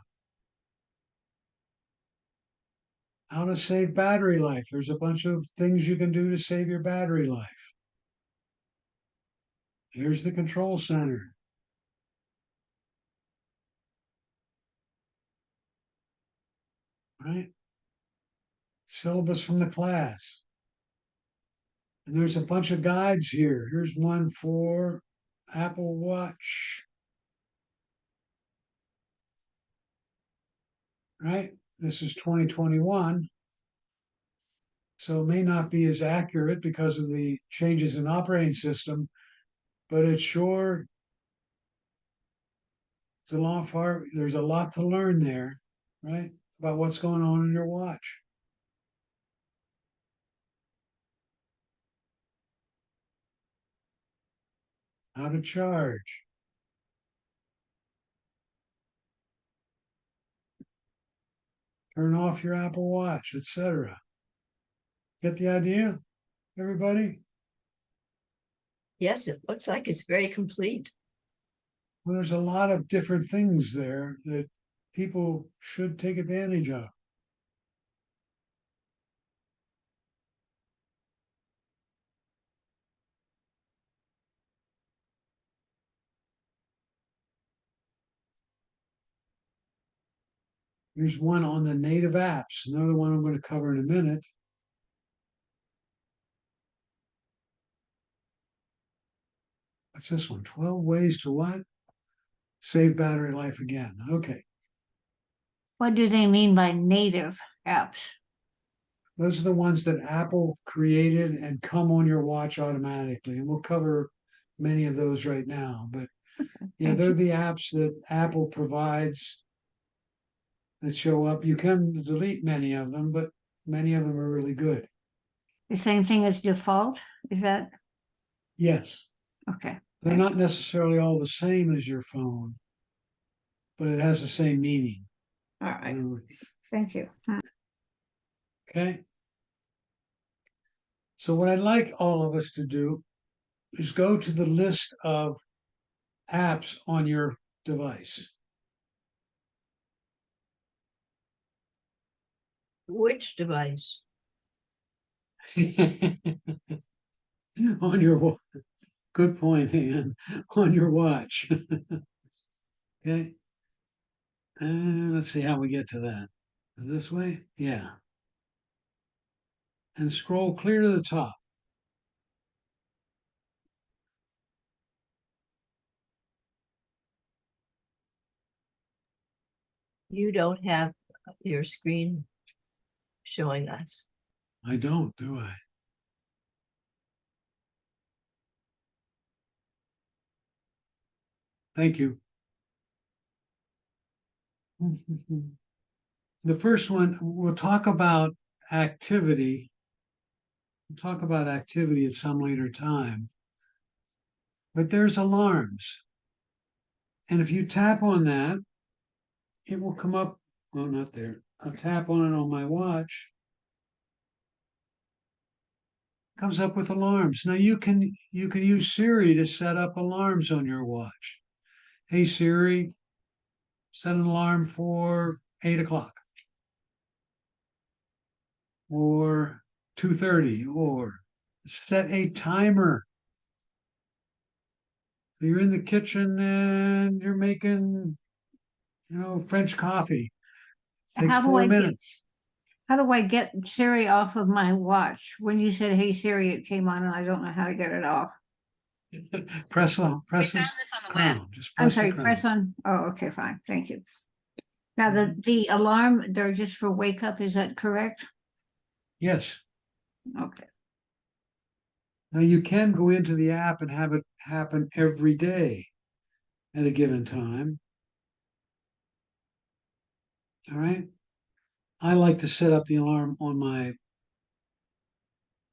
How to save battery life. There's a bunch of things you can do to save your battery life. Here's the control center. Right? Syllabus from the class. And there's a bunch of guides here. Here's one for Apple Watch. Right? This is 2021. So it may not be as accurate because of the changes in operating system, but it's sure it's a lot far. There's a lot to learn there, right? About what's going on in your watch. How to charge. Turn off your Apple Watch, etc. Get the idea, everybody? Yes, it looks like it's very complete. Well, there's a lot of different things there that people should take advantage of. Here's one on the native apps, another one I'm going to cover in a minute. What's this one? 12 ways to what? Save battery life again. Okay. What do they mean by native apps? Those are the ones that Apple created and come on your watch automatically. And we'll cover many of those right now. But Yeah, they're the apps that Apple provides that show up. You can delete many of them, but many of them are really good. The same thing as default, is that, Yes, okay, they're not necessarily all the same as your phone, but it has the same meaning. all right, thank you. Okay. So what I'd like all of us to do is go to the list of apps on your device. Which device? On your, good point, Ann, on your watch. Okay. And let's see how we get to that. This way? Yeah. And scroll clear to the top. You don't have your screen showing us. I don't, do I? Thank you. The first one, we'll talk about activity. We'll talk about activity at some later time. But there's alarms. And if you tap on that, it will come up. Well, not there. I'll tap on it on my watch. Comes up with alarms. Now you can use Siri to set up alarms on your watch. Hey Siri, set an alarm for 8 o'clock or 2:30, or set a timer. So you're in the kitchen and you're making, French coffee. It takes How do 4 minutes. How do I get Siri off of my watch? When you said, hey Siri, it came on and I don't know how to get it off. Press the crown. Just I'm press the sorry, crown. press on, oh, okay, fine, thank you. Now, the alarm, they're just for wake up, is that correct? Yes. Okay, Now you can go into the app and have it happen every day at a given time. All right. I like to set up the alarm on my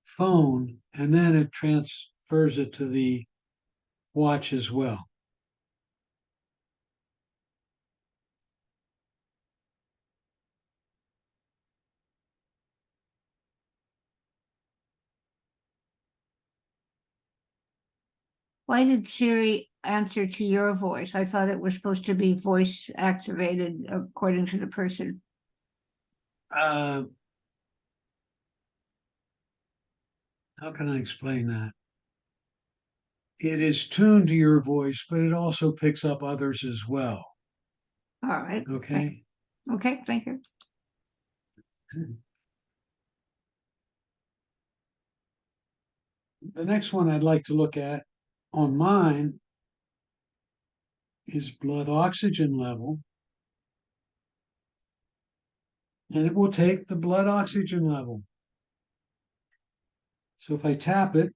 phone and then it transfers it to the watch as well. why did Siri answer to your voice? I thought it was supposed to be voice activated according to the person. How can I explain that? It is tuned to your voice, but it also picks up others as well. All right. Okay. Okay, thank you. The next one I'd like to look at on mine is blood oxygen level. And it will take the blood oxygen level. So if I tap it,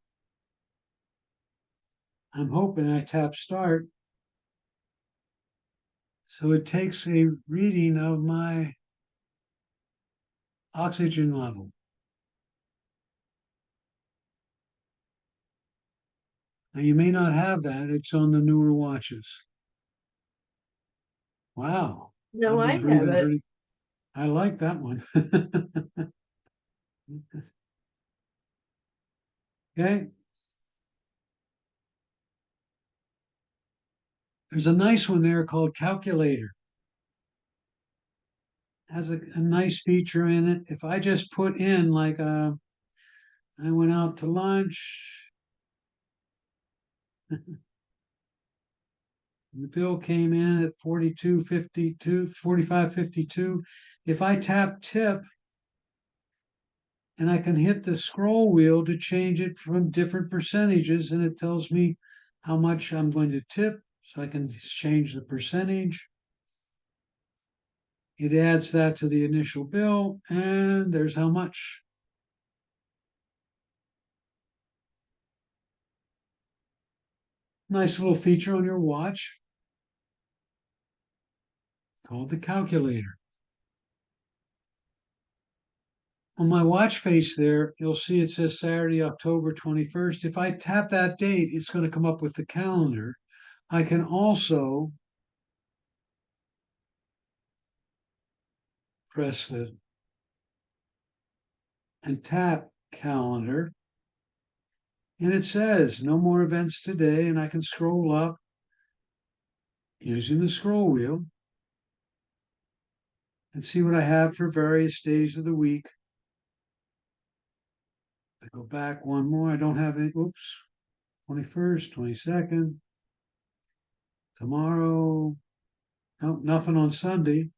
I'm hoping I tap start. So it takes a reading of my oxygen level. Now you may not have that. It's on the newer watches. Wow. No, I've I been breathing have it. pretty. I like that one. Okay. There's a nice one there called calculator. Has a nice feature in it. If I just put in like I went out to lunch. The bill came in at 45.52. If I tap tip, and I can hit the scroll wheel to change it from different percentages, and it tells me how much I'm going to tip, so I can change the percentage. It adds that to the initial bill, and there's how much. Nice little feature on your watch. called the calculator. On my watch face there, you'll see it says Saturday, October 21st. If I tap that date, it's going to come up with the calendar. I can also press the and tap calendar. And it says no more events today. And I can scroll up using the scroll wheel and see what I have for various days of the week. I go back one more. I don't have any. Oops. 21st, 22nd. Tomorrow. Nope, nothing on Sunday.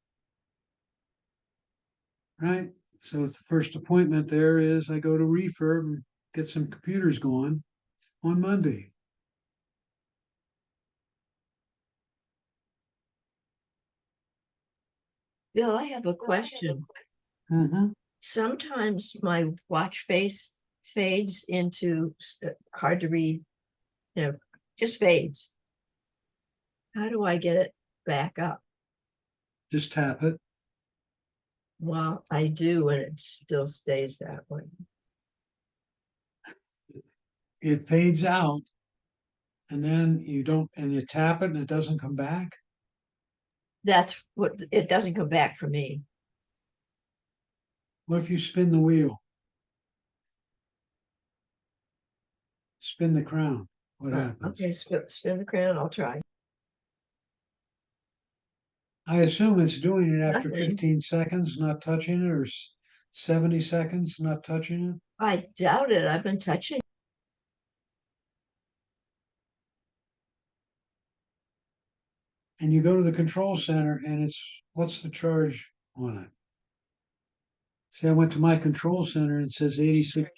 Right? So the first appointment there is I go to refurb and get some computers going on Monday. Bill, I have a question. Mhm. Sometimes my watch face fades into hard to read, just fades. How do I get it back up? Just tap it. Well, I do, and it still stays that way. It fades out and then you don't, and you tap it and it doesn't come back. That's what, it doesn't come back for me. What if you spin the wheel? Spin the crown. What happens? Okay, spin the crown, I'll try. I assume it's doing it after Nothing. 15 seconds, not touching it, or 70 seconds, not touching it. I doubt it, I've been touching. And you go to the control center and it's, what's the charge on it? See, I went to my control center and it says 86,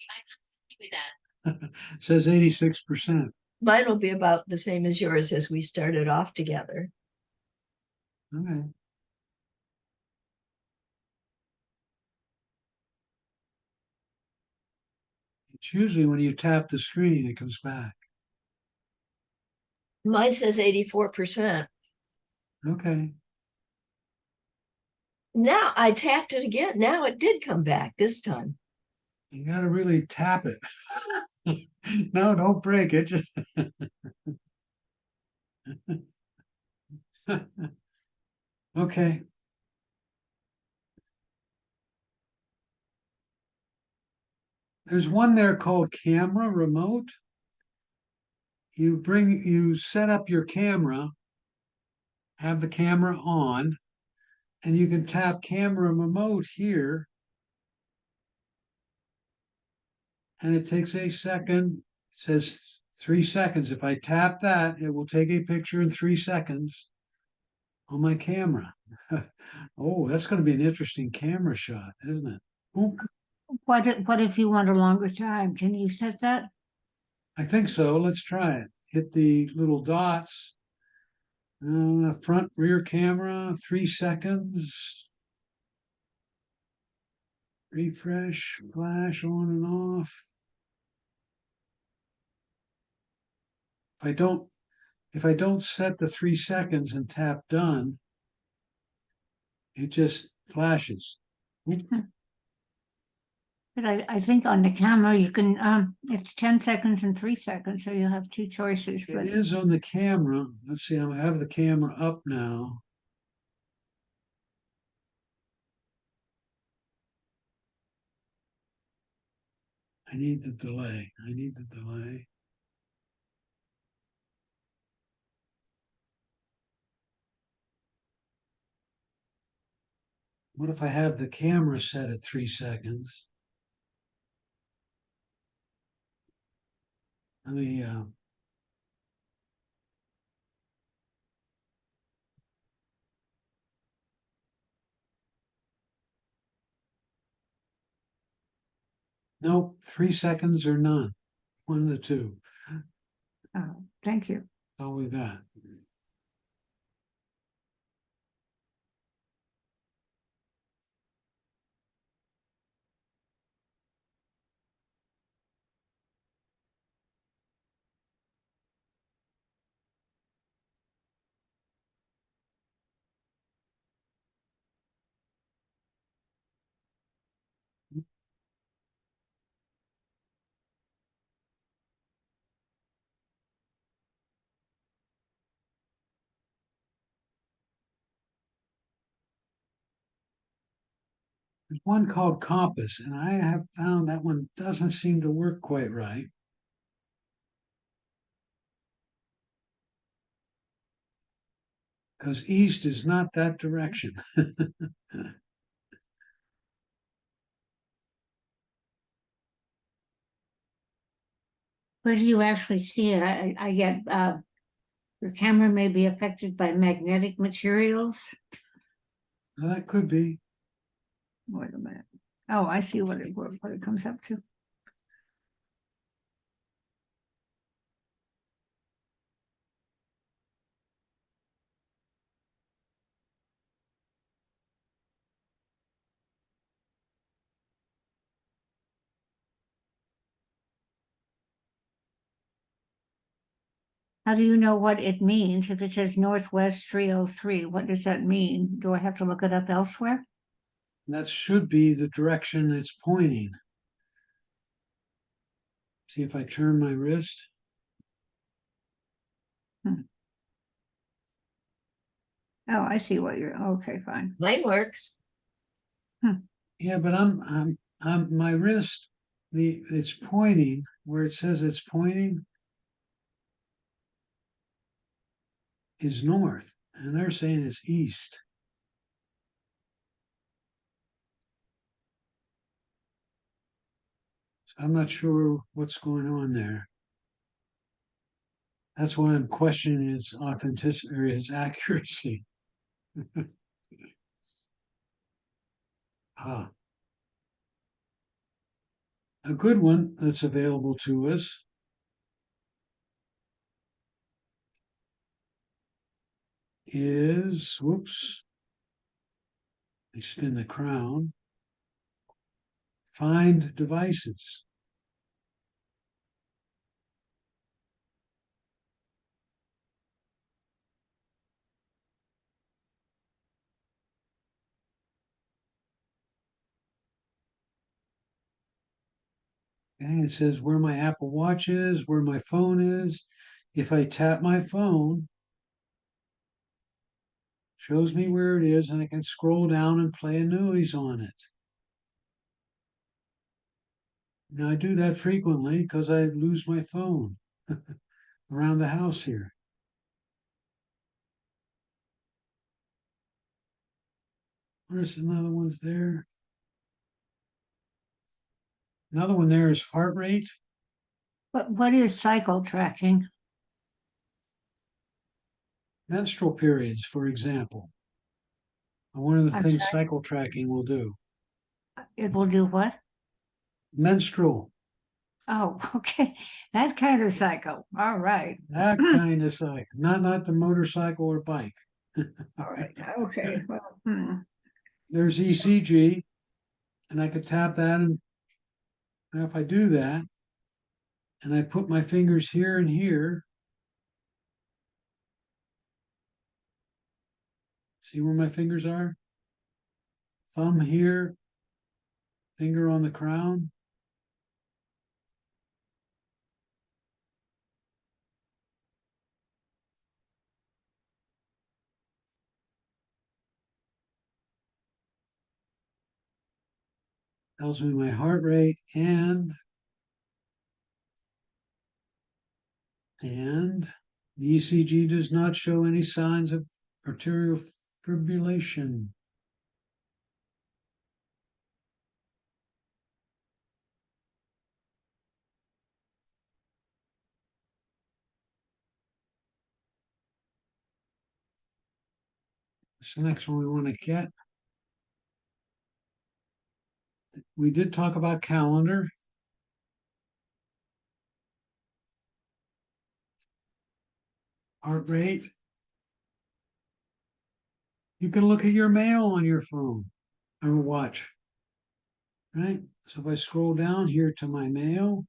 With that. says 86%. Mine will be about the same as yours as we started off together. Okay. It's usually when you tap the screen, it comes back. Mine says 84%. Okay. Now I tapped it again. Now it did come back this time. You gotta really tap it. No, don't break it. Just okay. There's one there called camera remote. You set up your camera, have the camera on, and you can tap camera remote here. And it takes a second. It says 3 seconds. If I tap that, it will take a picture in 3 seconds on my camera. Oh, that's going to be an interesting camera shot, isn't it? Oop, What if you want a longer time? Can you set that? I think so. Let's try it. Hit the little dots. Front rear camera, 3 seconds. Refresh, flash on and off. If I don't set the 3 seconds and tap done, it just flashes. Oop. But I think on the camera you can, it's 10 seconds and 3 seconds, so you have two choices, but It is on the camera. Let's see, I have the camera up now. I need the delay. I need the delay. What if I have the camera set at 3 seconds? Let me, nope, 3 seconds or none. One of the two. thank you. All we got. There's one called Compass, and I have found that one doesn't seem to work quite right. Because east is not that direction. Where do you actually see it? I get, your camera may be affected by magnetic materials. Now, that could be. Wait a minute. Oh, I see what it comes up to. How do you know what it means? If it says Northwest 303, what does that mean? Do I have to look it up elsewhere? That should be the direction it's pointing. See if I turn my wrist. Oh, I see what you're, okay, fine. Mine works. Yeah, but I'm my wrist, it's pointing where it says it's pointing is north, and they're saying it's east. So I'm not sure what's going on there. That's why I'm questioning its authenticity or its accuracy. Ah. A good one that's available to us is, whoops, I spin the crown, find devices. And it says where my Apple Watch is, where my phone is. If I tap my phone, shows me where it is, and I can scroll down and play a noise on it. Now I do that frequently because I lose my phone around the house here. Where's another one's there? Another one there is heart rate. What is cycle tracking? Menstrual periods, for example, are one of the I'm things sorry? cycle tracking will do. It will do what? Menstrual, Oh, okay. That kind of cycle. All right. that kind of cycle, not the motorcycle or bike. All right. Okay. Well, There's ECG, and I could tap that, and now if I do that, and I put my fingers here and here, see where my fingers are? Thumb here, finger on the crown. Tells me my heart rate and the ECG does not show any signs of arterial fibrillation. This is the next one we want to get. We did talk about calendar. Heart rate. You can look at your mail on your phone or watch, right? So if I scroll down here to my mail,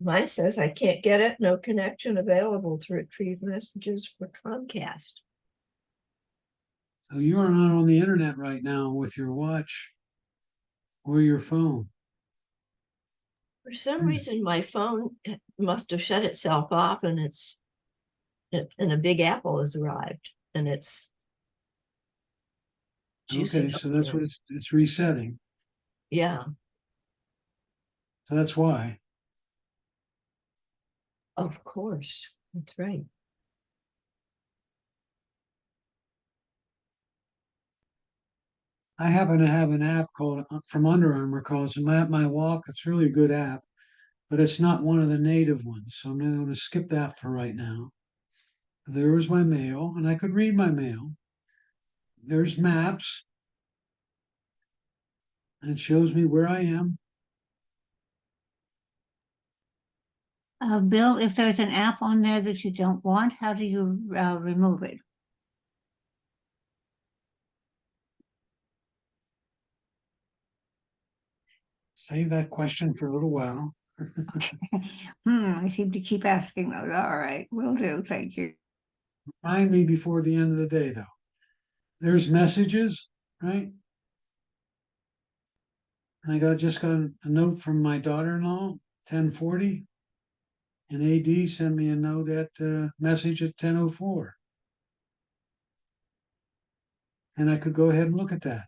Mine says I can't get it, no connection available to retrieve messages for Comcast. so you are not on the internet right now with your watch or your phone. For some reason, my phone must have shut itself off and and a big apple has arrived and it's juicing Okay, up so that's again. what it's resetting. Yeah, So that's why. of course, that's right. I happen to have an app called from Under Armour called Map My Walk. It's really a good app, but it's not one of the native ones. So I'm going to skip that for right now. There was my mail, and I could read my mail. There's maps. It shows me where I am. Bill, if there's an app on there that you don't want, how do you remove it? Save that question for a little while. I seem to keep asking those. All right, will do. Thank you. Remind me before the end of the day, though. There's messages, right? Just got a note from my daughter-in-law, 1040. And AD sent me a note at message at 10:04. And I could go ahead and look at that.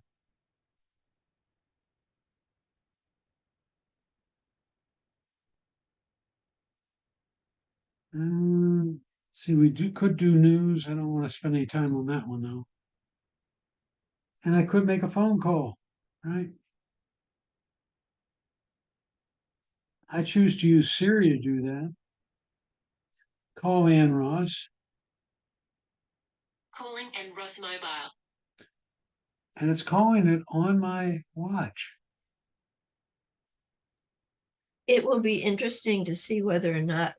See, could do news. I don't want to spend any time on that one though. And I could make a phone call, right? I choose to use Siri to do that. Call Ann Ross, Calling and Ross Mobile. and it's calling it on my watch. It will be interesting to see whether or not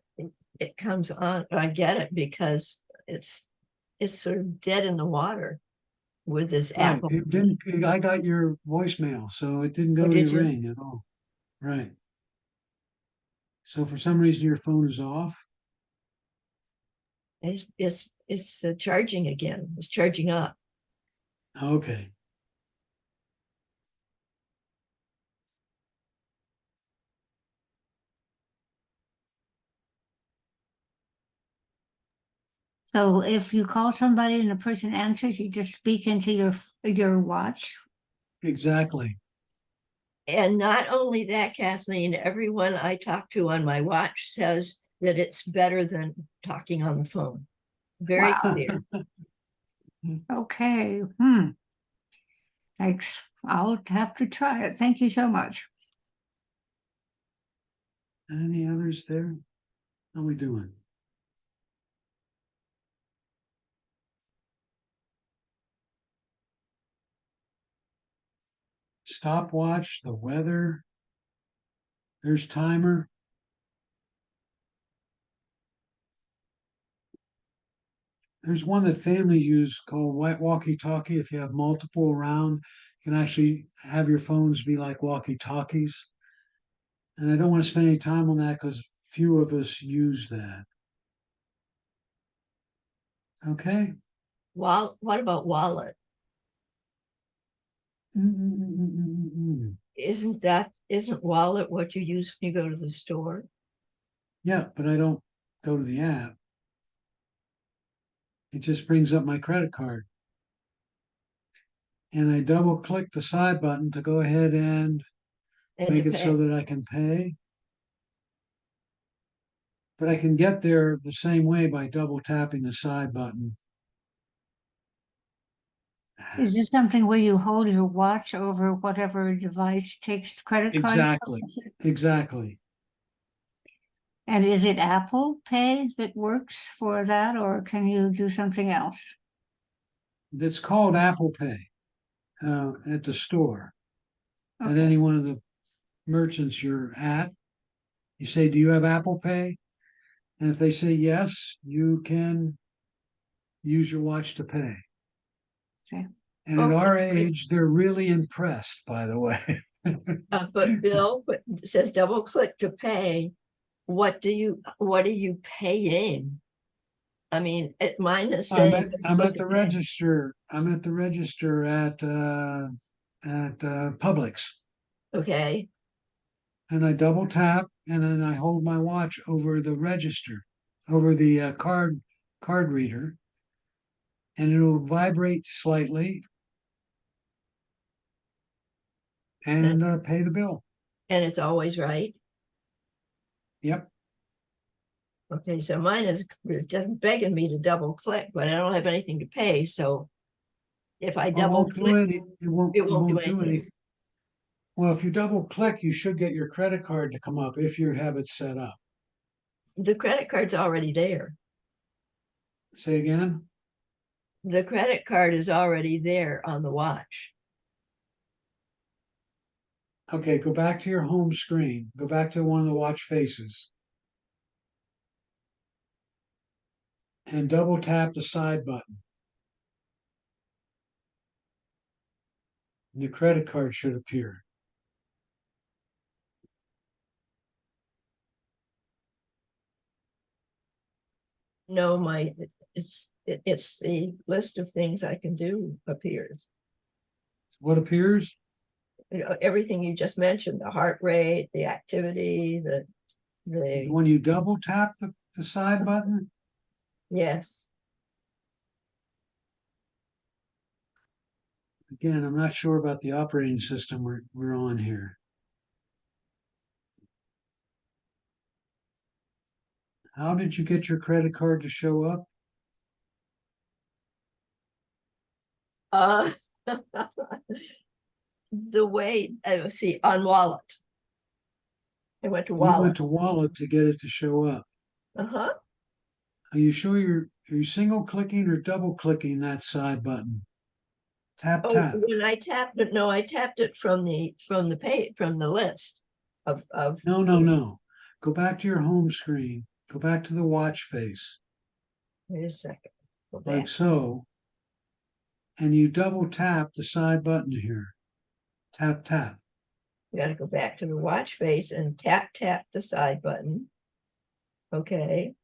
it comes on. I get it because it's sort of dead in the water with this Right. apple. It didn't. I got your voicemail, so it didn't go Oh, to did your you? ring at all. Right. So for some reason your phone is off. It's charging again. It's charging up. Okay. So if you call somebody and the person answers, you just speak into your watch. Exactly. And not only that, Kathleen, everyone I talk to on my watch says that it's better than talking on the phone. Very Wow. clear. Okay. Thanks. I'll have to try it. Thank you so much. Any others there? How we doing? Stopwatch, the weather. There's timer. There's one that families use called white walkie-talkie. If you have multiple around, you can actually have your phones be like walkie-talkies. And I don't want to spend any time on that because few of us use that. Okay. What about wallet? Isn't wallet what you use when you go to the store? Yeah, but I don't go to the app. It just brings up my credit card. And I double click the side button to go ahead and And make to it so pay. that I can pay. But I can get there the same way by double tapping the side button. Is this something where you hold your watch over whatever device takes the credit card? Exactly. Exactly. And is it Apple Pay that works for that, or can you do something else? It's called Apple Pay at the store. At Okay. any one of the merchants you're at. You say, do you have Apple Pay? And if they say yes, you can use your watch to pay. Okay. And at Okay, our great. age, they're really impressed, by the way. But Bill it says double click to pay. What are you paying? I mean, mine is saying. I'm click at to the pay. register. I'm at the register at Publix, Okay, and I double tap, and then I hold my watch over the register, over the card card reader, and it'll vibrate slightly and pay the bill. And it's always right. Yep. Okay, so mine is just begging me to double click, but I don't have anything to pay, so if I It double won't do click, any, it won't do anything. any. Well, if you double click, you should get your credit card to come up if you have it set up. The credit card's already there. Say again? The credit card is already there on the watch. Okay, go back to your home screen. Go back to one of the watch faces. And double tap the side button. The credit card should appear. No, it's the list of things I can do appears. What appears? You know, everything you just mentioned, the heart rate, the activity, the When you double tap the side button, yes. again, I'm not sure about the operating system we're on here. How did you get your credit card to show up? The way, see, on wallet. I went to You wallet. went to wallet to get it to show up. Uh-huh. Are you sure are you single clicking or double clicking that side button? Tap, Oh, tap. when I tapped it, no, I tapped it from the page, from the list of. No. Go back to your home screen. Go back to the watch face, Wait a second. Go like back. so. And you double tap the side button here. Tap, tap. You gotta go back to the watch face and tap the side button. Okay,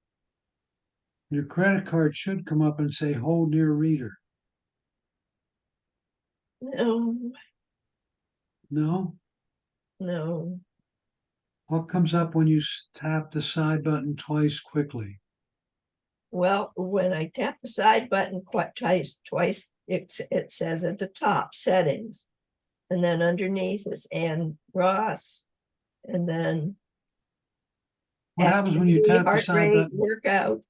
Your credit card should come up and say hold near reader. no, No? no, What comes up when you tap the side button twice quickly? well, when I tap the side button twice, it says at the top, settings. And then underneath is Ann Ross, and then. What happens when you activity, tap the heart side rate, button? workout.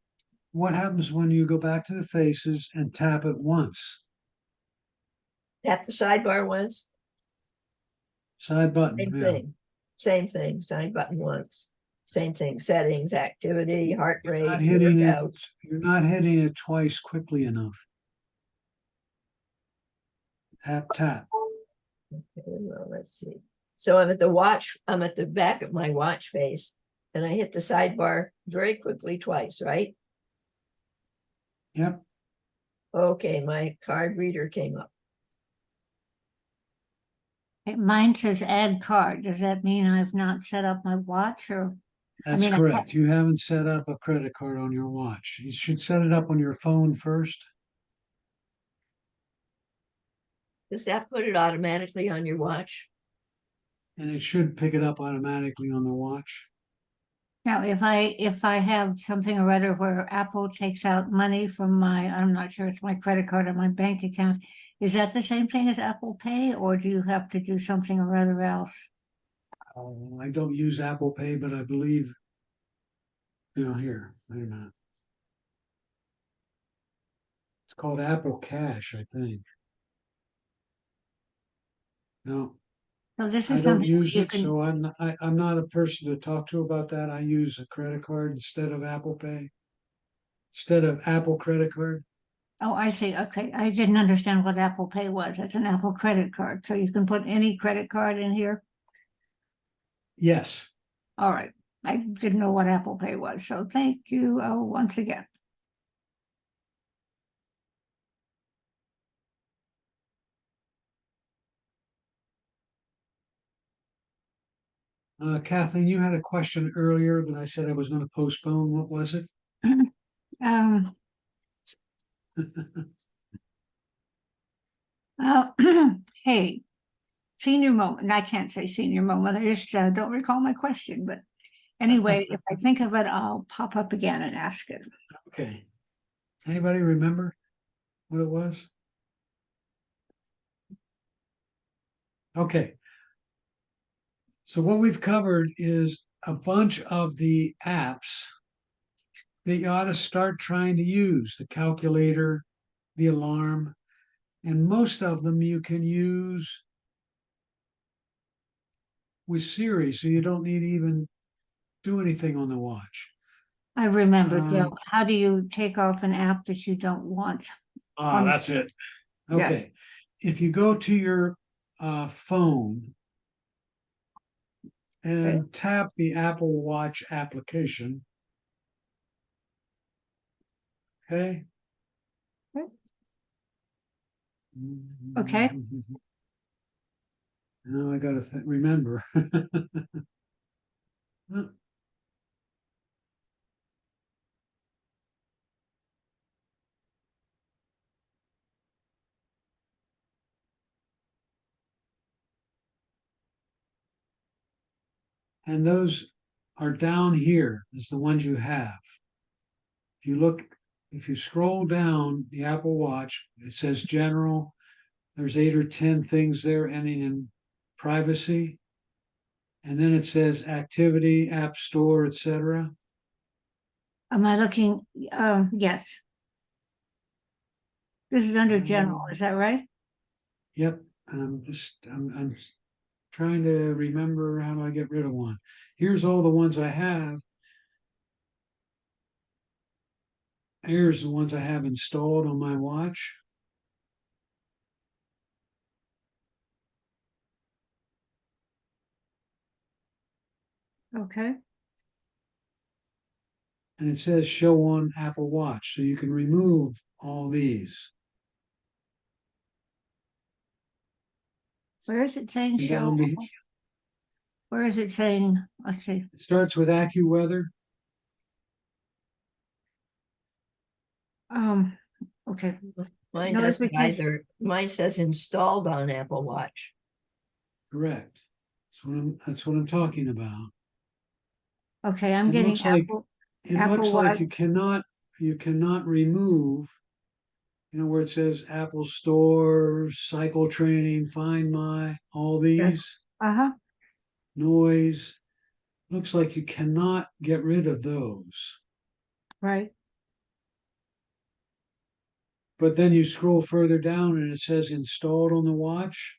What happens when you go back to the faces and tap it once? Tap the sidebar once, Side button, same yeah. thing, same thing, side button once, same thing, settings, activity, heart You're rate, not hitting it, workout. you're not hitting it twice quickly enough. Tap, tap. Okay, well, let's see. So I'm at the back of my watch face, and I hit the sidebar very quickly twice, right? Yep. Okay, my card reader came up. Mine says add card. Does that mean I've not set up my watch or? That's mean, I correct. You haven't set up a credit card on your watch. You should set it up on your phone first. Does that put it automatically on your watch? And it should pick it up automatically on the watch. Now, if I have something or other where Apple takes out money from I'm not sure it's my credit card or my bank account, is that the same thing as Apple Pay, or do you have to do something or other else? I don't use Apple Pay, but I believe, here, wait a minute. It's called Apple Cash, I think. No, So this I is don't something use you it, can, so I'm not a person to talk to about that. I use a credit card instead of Apple Pay. Instead of Apple credit card. oh, I see. Okay. I didn't understand what Apple Pay was. It's an Apple credit card. So you can put any credit card in here. Yes. All right. I didn't know what Apple Pay was. So thank you once again. Kathleen, you had a question earlier that I said I was going to postpone. What was it? Um, hey, senior moment. I can't say senior moment. I just don't recall my question. But anyway, if I think of it, I'll pop up again and ask it. Okay. Anybody remember what it was? Okay. So what we've covered is a bunch of the apps that you ought to start trying to use, the calculator, the alarm, and most of them you can use with Siri, so you don't need to even do anything on the watch. I remember, Uh, Joe. How do you take off an app that you don't want? That's it. Yes. Okay. If you go to your phone and tap the Apple Watch application, okay? Okay. Now I gotta remember. And those are down here is the ones you have. If you look, if you scroll down the Apple Watch, it says general. There's 8 or 10 things there ending in privacy. And then it says activity, app store, etc. Am I looking? Yes. This is under general, is that right? Yep. And I'm trying to remember how do I get rid of one. Here's all the ones I have. Here's the ones I have installed on my watch. Okay. And it says show on Apple Watch. So you can remove all these. Where is it saying And show? Where is it saying? Let's see. it starts with AccuWeather. Okay. Mine doesn't Notification. either. Mine says installed on Apple Watch. Correct. That's what I'm talking about. Okay, I'm It getting looks like Apple. it Apple looks like Watch. you cannot remove, where it says Apple Store, cycle training, Find My, all these, Uh-huh. noise. Looks like you cannot get rid of those. Right. But then you scroll further down and it says installed on the watch.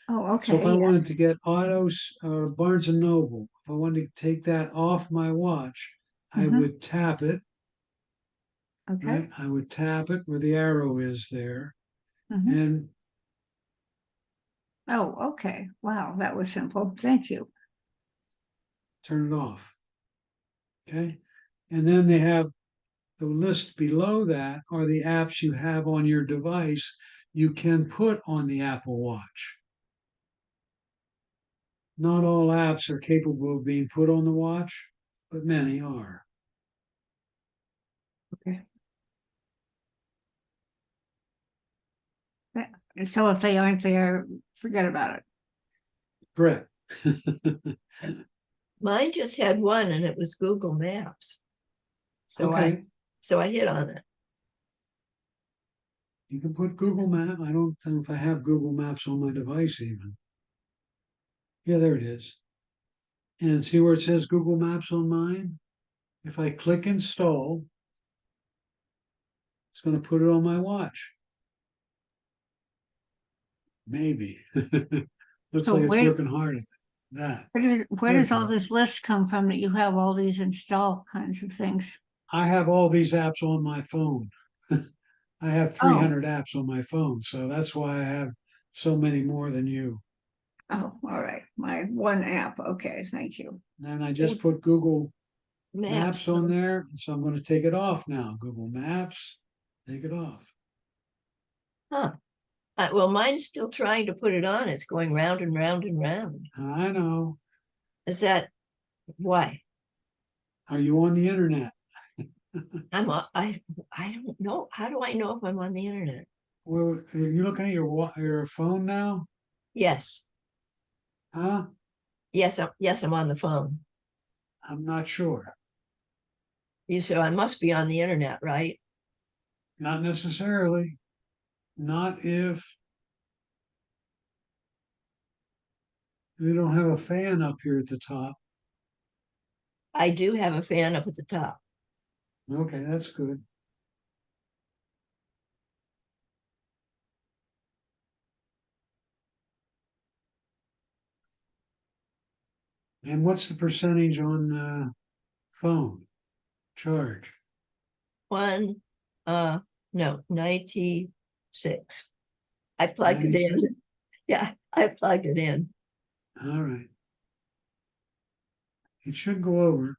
Oh, So if okay. I Yeah. wanted to get Barnes and Noble, if I wanted to take that off my watch, I Mhm. would tap it, Okay. right? I would tap it where the arrow is there Mhm. and Oh, okay. Wow, that was simple. Thank you. turn it off. Okay. And then they have the list below that are the apps you have on your device you can put on the Apple Watch. Not all apps are capable of being put on the watch, but many are. Okay. So if they aren't there, forget about it. Correct. Mine just had one and it was Google Maps. So Okay. I hit on it. You can put Google Map. I don't know if I have Google Maps on my device even. Yeah, there it is. And see where it says Google Maps on mine? If I click install, it's going to put it on my watch. Maybe. Looks So like it's where, working hard at that. where There does you all go. this list come from that you have all these install kinds of things? I have all these apps on my phone. I have Oh, 300 apps on my phone, so that's why I have so many more than you. oh, all right. My one app. Okay, thank you. And I So just put Google Maps. Maps on there, so I'm going to take it off now. Google Maps, take it off. Huh. Well, mine's still trying to put it on. It's going round and round and round. I know. Is that why? Are you on the internet? I don't know. How do I know if I'm on the internet? Well, are you looking at your phone now? Yes. Huh? Yes, I'm on the phone. I'm not sure. So I must be on the internet, right? Not necessarily. Not if they don't have a fan up here at the top. I do have a fan up at the top. Okay, that's good. And what's the percentage on the phone charge? One, no, 96. I plugged it 96? in. Yeah, I plugged it in. All right. It should go over.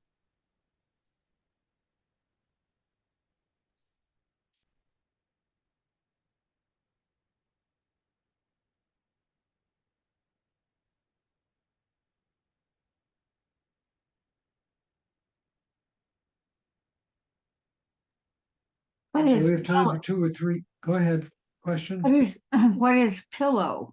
What Do is, we have time for two or three? Go ahead. Question? what is pillow?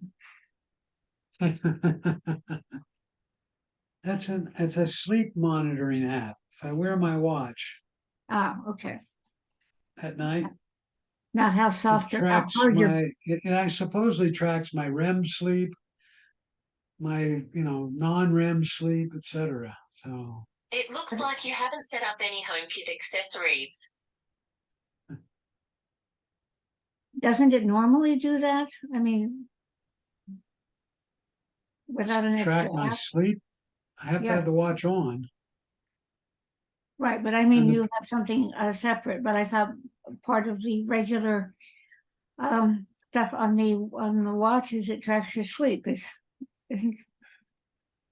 It's a sleep monitoring app. If I wear my watch Ah, okay. at night, Not how it soft or how tracks hard your, it supposedly tracks my REM sleep, my, non-REM sleep, etc. So It looks like you haven't set up any HomeKit accessories. doesn't it normally do that? I mean, without an extra track my app? sleep. I have to Yeah. have the watch on. Right, but I mean, And the- you have something separate, but I thought part of the regular stuff on the watch is it tracks your sleep. Isn't,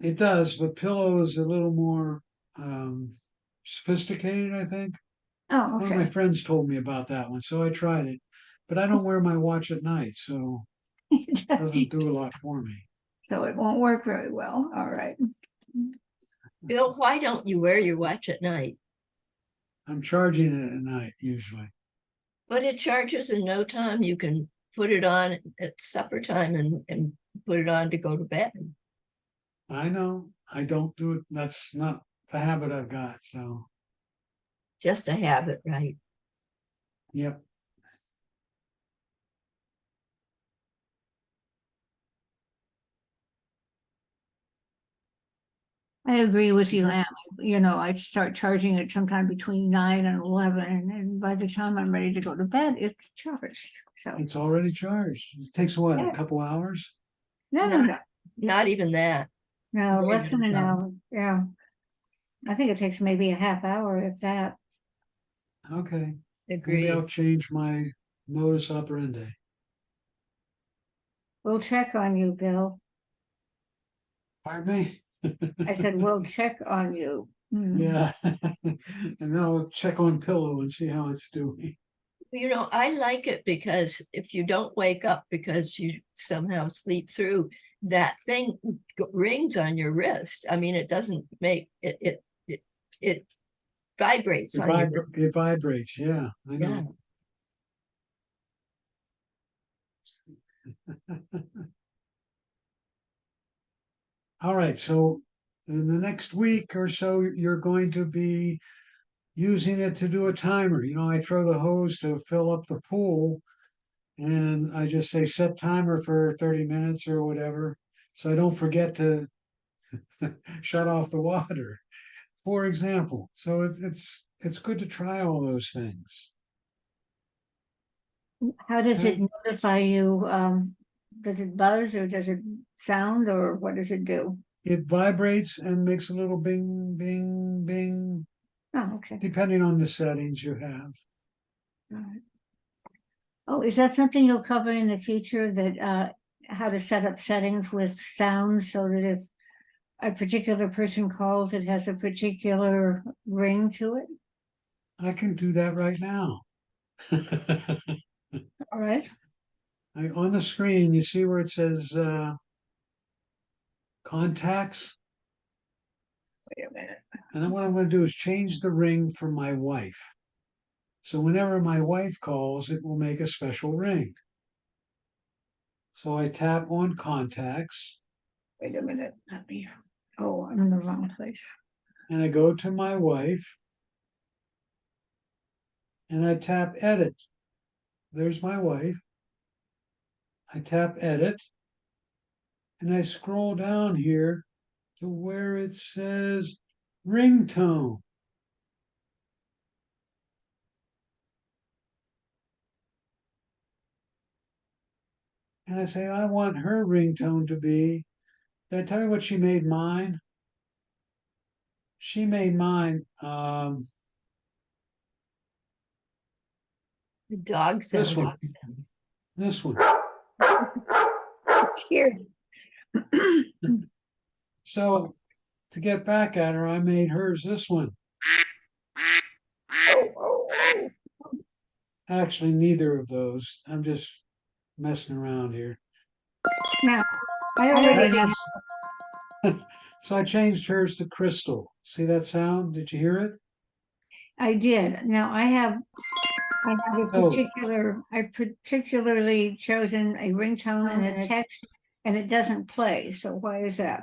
It does, but pillow is a little more sophisticated, I think. oh, One of my okay. friends told me about that one, so I tried it. But I don't wear my watch at night, so it doesn't do a lot for me. So it won't work very well. All right. Bill, why don't you wear your watch at night? I'm charging it at night usually. But it charges in no time. You can put it on at supper time and put it on to go to bed. I know I don't do it. That's not the habit I've got. So, Just a habit, right? yep. I agree with you, Anne. I start charging it sometime between 9 and 11, and by the time I'm ready to go to bed, it's charged. So, It's already charged. It takes what, Yeah. a couple hours? no. Not even that. No, Very less than an good job. hour. Yeah. I think it takes maybe a half hour, if that. Okay. Maybe Agreed. I'll change my modus operandi. We'll check on you, Bill. Pardon me? I said, we'll check on you. Yeah. And then I'll check on pillow and see how it's doing. I like it because if you don't wake up because you somehow sleep through, that thing rings on your wrist. I mean, it doesn't make it vibrates on your wrist. It vibrates. Yeah, I Yeah. know. All right. So in the next week or so, you're going to be using it to do a timer. I throw the hose to fill up the pool and I just say set timer for 30 minutes or whatever. So I don't forget to shut off the water, for example. So it's good to try all those things. How does it Okay. notify you? Does it buzz or does it sound or what does it do? It vibrates and makes a little bing, bing, bing, Oh, okay. depending on the settings you have. All right. Oh, is that something you'll cover in the future, that how to set up settings with sounds so that if a particular person calls, it has a particular ring to it? I can do that right now. All right. On the screen, you see where it says contacts? Wait a minute. And then what I'm going to do is change the ring for my wife. So whenever my wife calls, it will make a special ring. So I tap on contacts Wait a minute. Oh, I'm in the wrong place. and I go to my wife and I tap edit. there's my wife. I tap edit. And I scroll down here to where it says ringtone. And I say, I want her ringtone to be. Did I tell you what she made mine? She made mine The dog this sound. one. This one. Here. So to get back at her, I made hers this one. Actually, neither of those. I'm just messing around here. Now, I already know. So I changed hers to Crystal. See that sound? Did you hear it? I did. Now I have a Oh. I've particularly chosen a ringtone and a text, and it doesn't play. So why is that?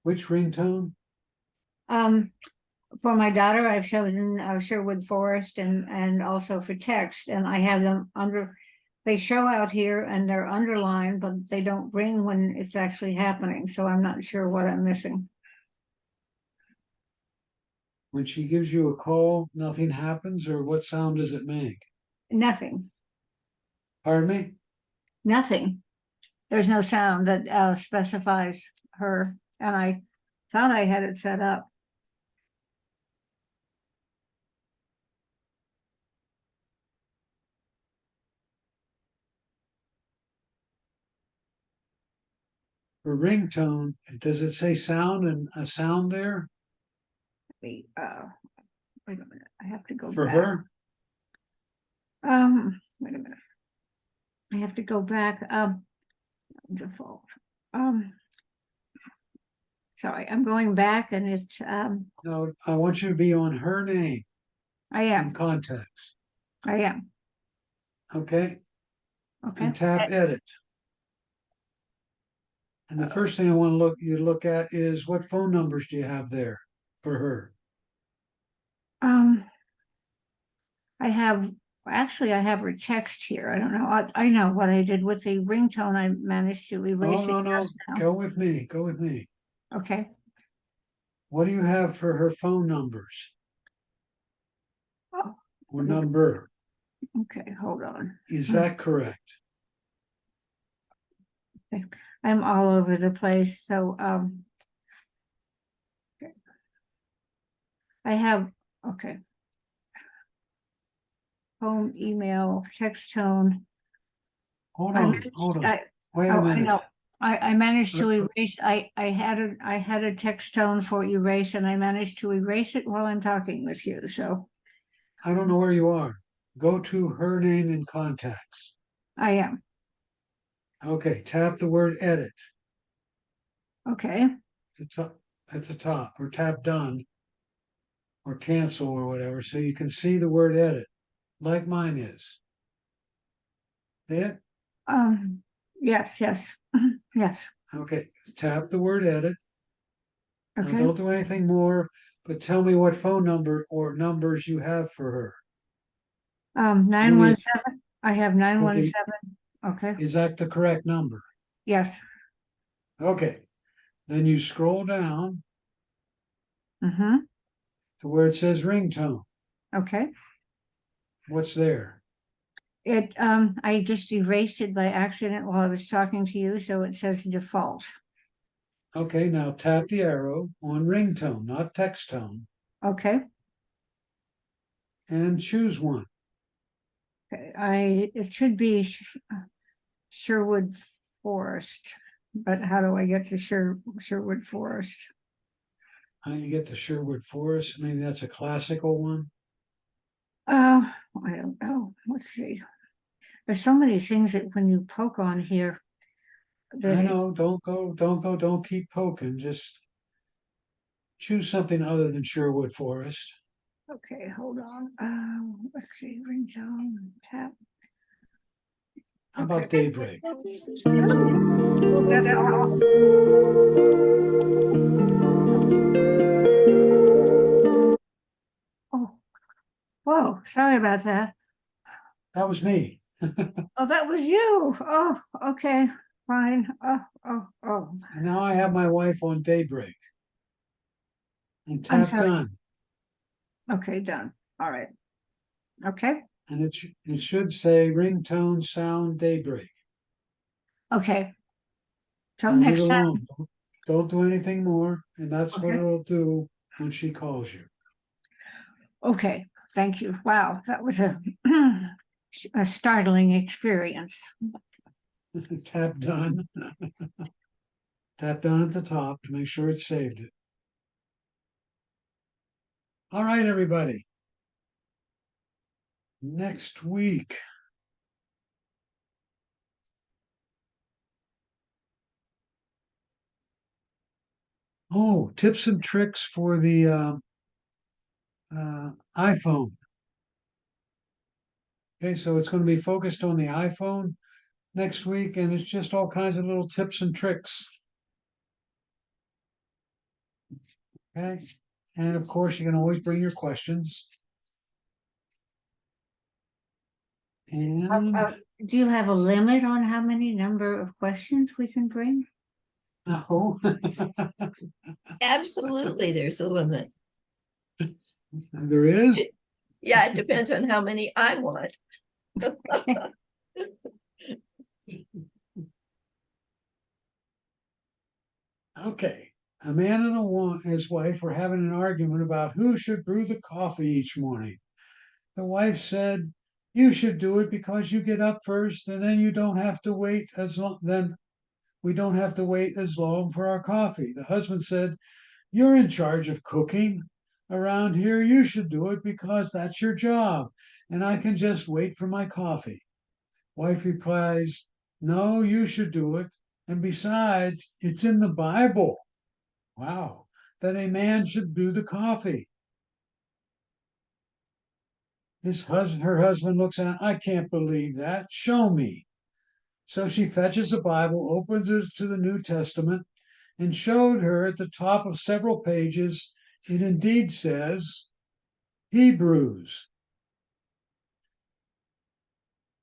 Which ringtone? For my daughter, I've chosen Sherwood Forest and also for text, and I have them they show out here and they're underlined, but they don't ring when it's actually happening. So I'm not sure what I'm missing. When she gives you a call, nothing happens, or what sound does it make? Nothing, Pardon me? nothing. There's no sound that specifies her, and I thought I had it set up. For ringtone, does it say sound and a sound there Wait a minute, I have to go for back. her? Wait a minute. I have to go back. Default. Sorry, I'm going back and it's No, I want you to be on her name I in am. contacts. I am. Okay? Okay. And tap edit. And the first thing I want to look at is what phone numbers do you have there for her? I have her text here. I don't know. I know what I did with the ringtone. I managed to erase it. No. just now. Go with me. Go with me. Okay. What do you have for her phone numbers? Oh, Or number? okay, hold on. Is that correct? Okay. I'm all over the place. So okay. I have okay. Home, email, text tone. Hold on. Wait a I minute. know. I managed to erase. I had a text tone for erase, and I managed to erase it while I'm talking with you. So I don't know where you are. Go to her name in contacts. I am. Okay, tap the word edit Okay. at the top, or tap done or cancel or whatever, so you can see the word edit, like mine is. See it? Yes. Yes. Okay, tap the word edit. Now, Okay. don't do anything more, but tell me what phone number or numbers you have for her. 917. I have 917. Okay. Is that the correct number? Yes. Okay, then you scroll down Mm-hmm. to where it says ringtone. Okay. What's there? I just erased it by accident while I was talking to you, so it says default. Okay, now tap the arrow on ringtone, not text tone, Okay. and choose one. Okay. It should be Sherwood Forest, but how do I get to Sherwood Forest? How you get to Sherwood Forest? Maybe that's a classical one. I don't know. Let's see. There's so many things that when you poke on here, I know. Don't keep poking. Just choose something other than Sherwood Forest. Okay, hold on. Let's see. Ringtone, tap. How about daybreak? Oh, whoa, sorry about that. That was me. Oh, that was you. Oh, okay, fine. Oh. And now I have my wife on daybreak. And I'm tap sorry. done. Okay, done. All right. Okay, And it should say ringtone sound daybreak. okay. So And leave next it time, alone. Don't do anything more. And that's what Okay. it'll do when she calls you. okay, thank you. Wow, that was a a startling experience. Tap done. Tap done at the top to make sure it saved it. All right, everybody. Next week. Oh, tips and tricks for the iPhone. Okay, so it's going to be focused on the iPhone next week, and it's just all kinds of little tips and tricks. Okay, and of course, you can always bring your questions. And Do you have a limit on how many number of questions we can bring? no, Absolutely, there's a limit. there is. Yeah, it depends on how many I want. Okay, a man and his wife were having an argument about who should brew the coffee each morning. The wife said, "You should do it because you get up first, and then you don't have to wait as long. Then we don't have to wait as long for our coffee." The husband said, "You're in charge of cooking around here. You should do it because that's your job, and I can just wait for my coffee." Wife replies, "No, you should do it. And besides, it's in the Bible. Wow, that a man should do the coffee." Her husband looks at, "I can't believe that. Show me." So she fetches a Bible, opens it to the New Testament, and showed her at the top of several pages, it indeed says Hebrews.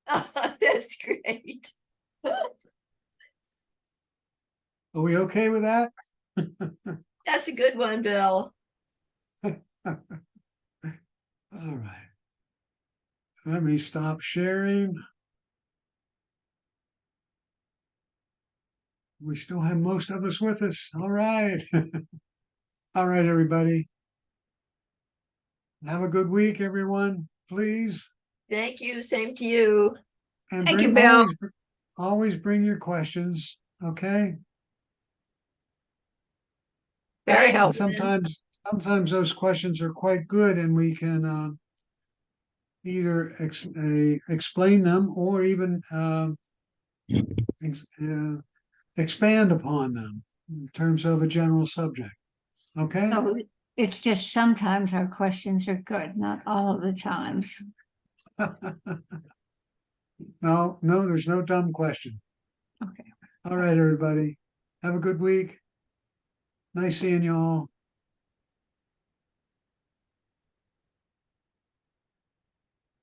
That's great. Are we okay with that? That's a good one, Bill. All right. Let me stop sharing. We still have most of us with us. All right. All right, everybody. Have a good week, everyone, please. Thank you. Same to you. And Thank you, Bill. always bring your questions, okay? Very And helpful. sometimes those questions are quite good, and we can either explain them or even expand upon them in terms of a general subject. Okay? No, it's just sometimes our questions are good, not all of the times. No, there's no dumb question. Okay. All right, everybody. Have a good week. Nice seeing you all.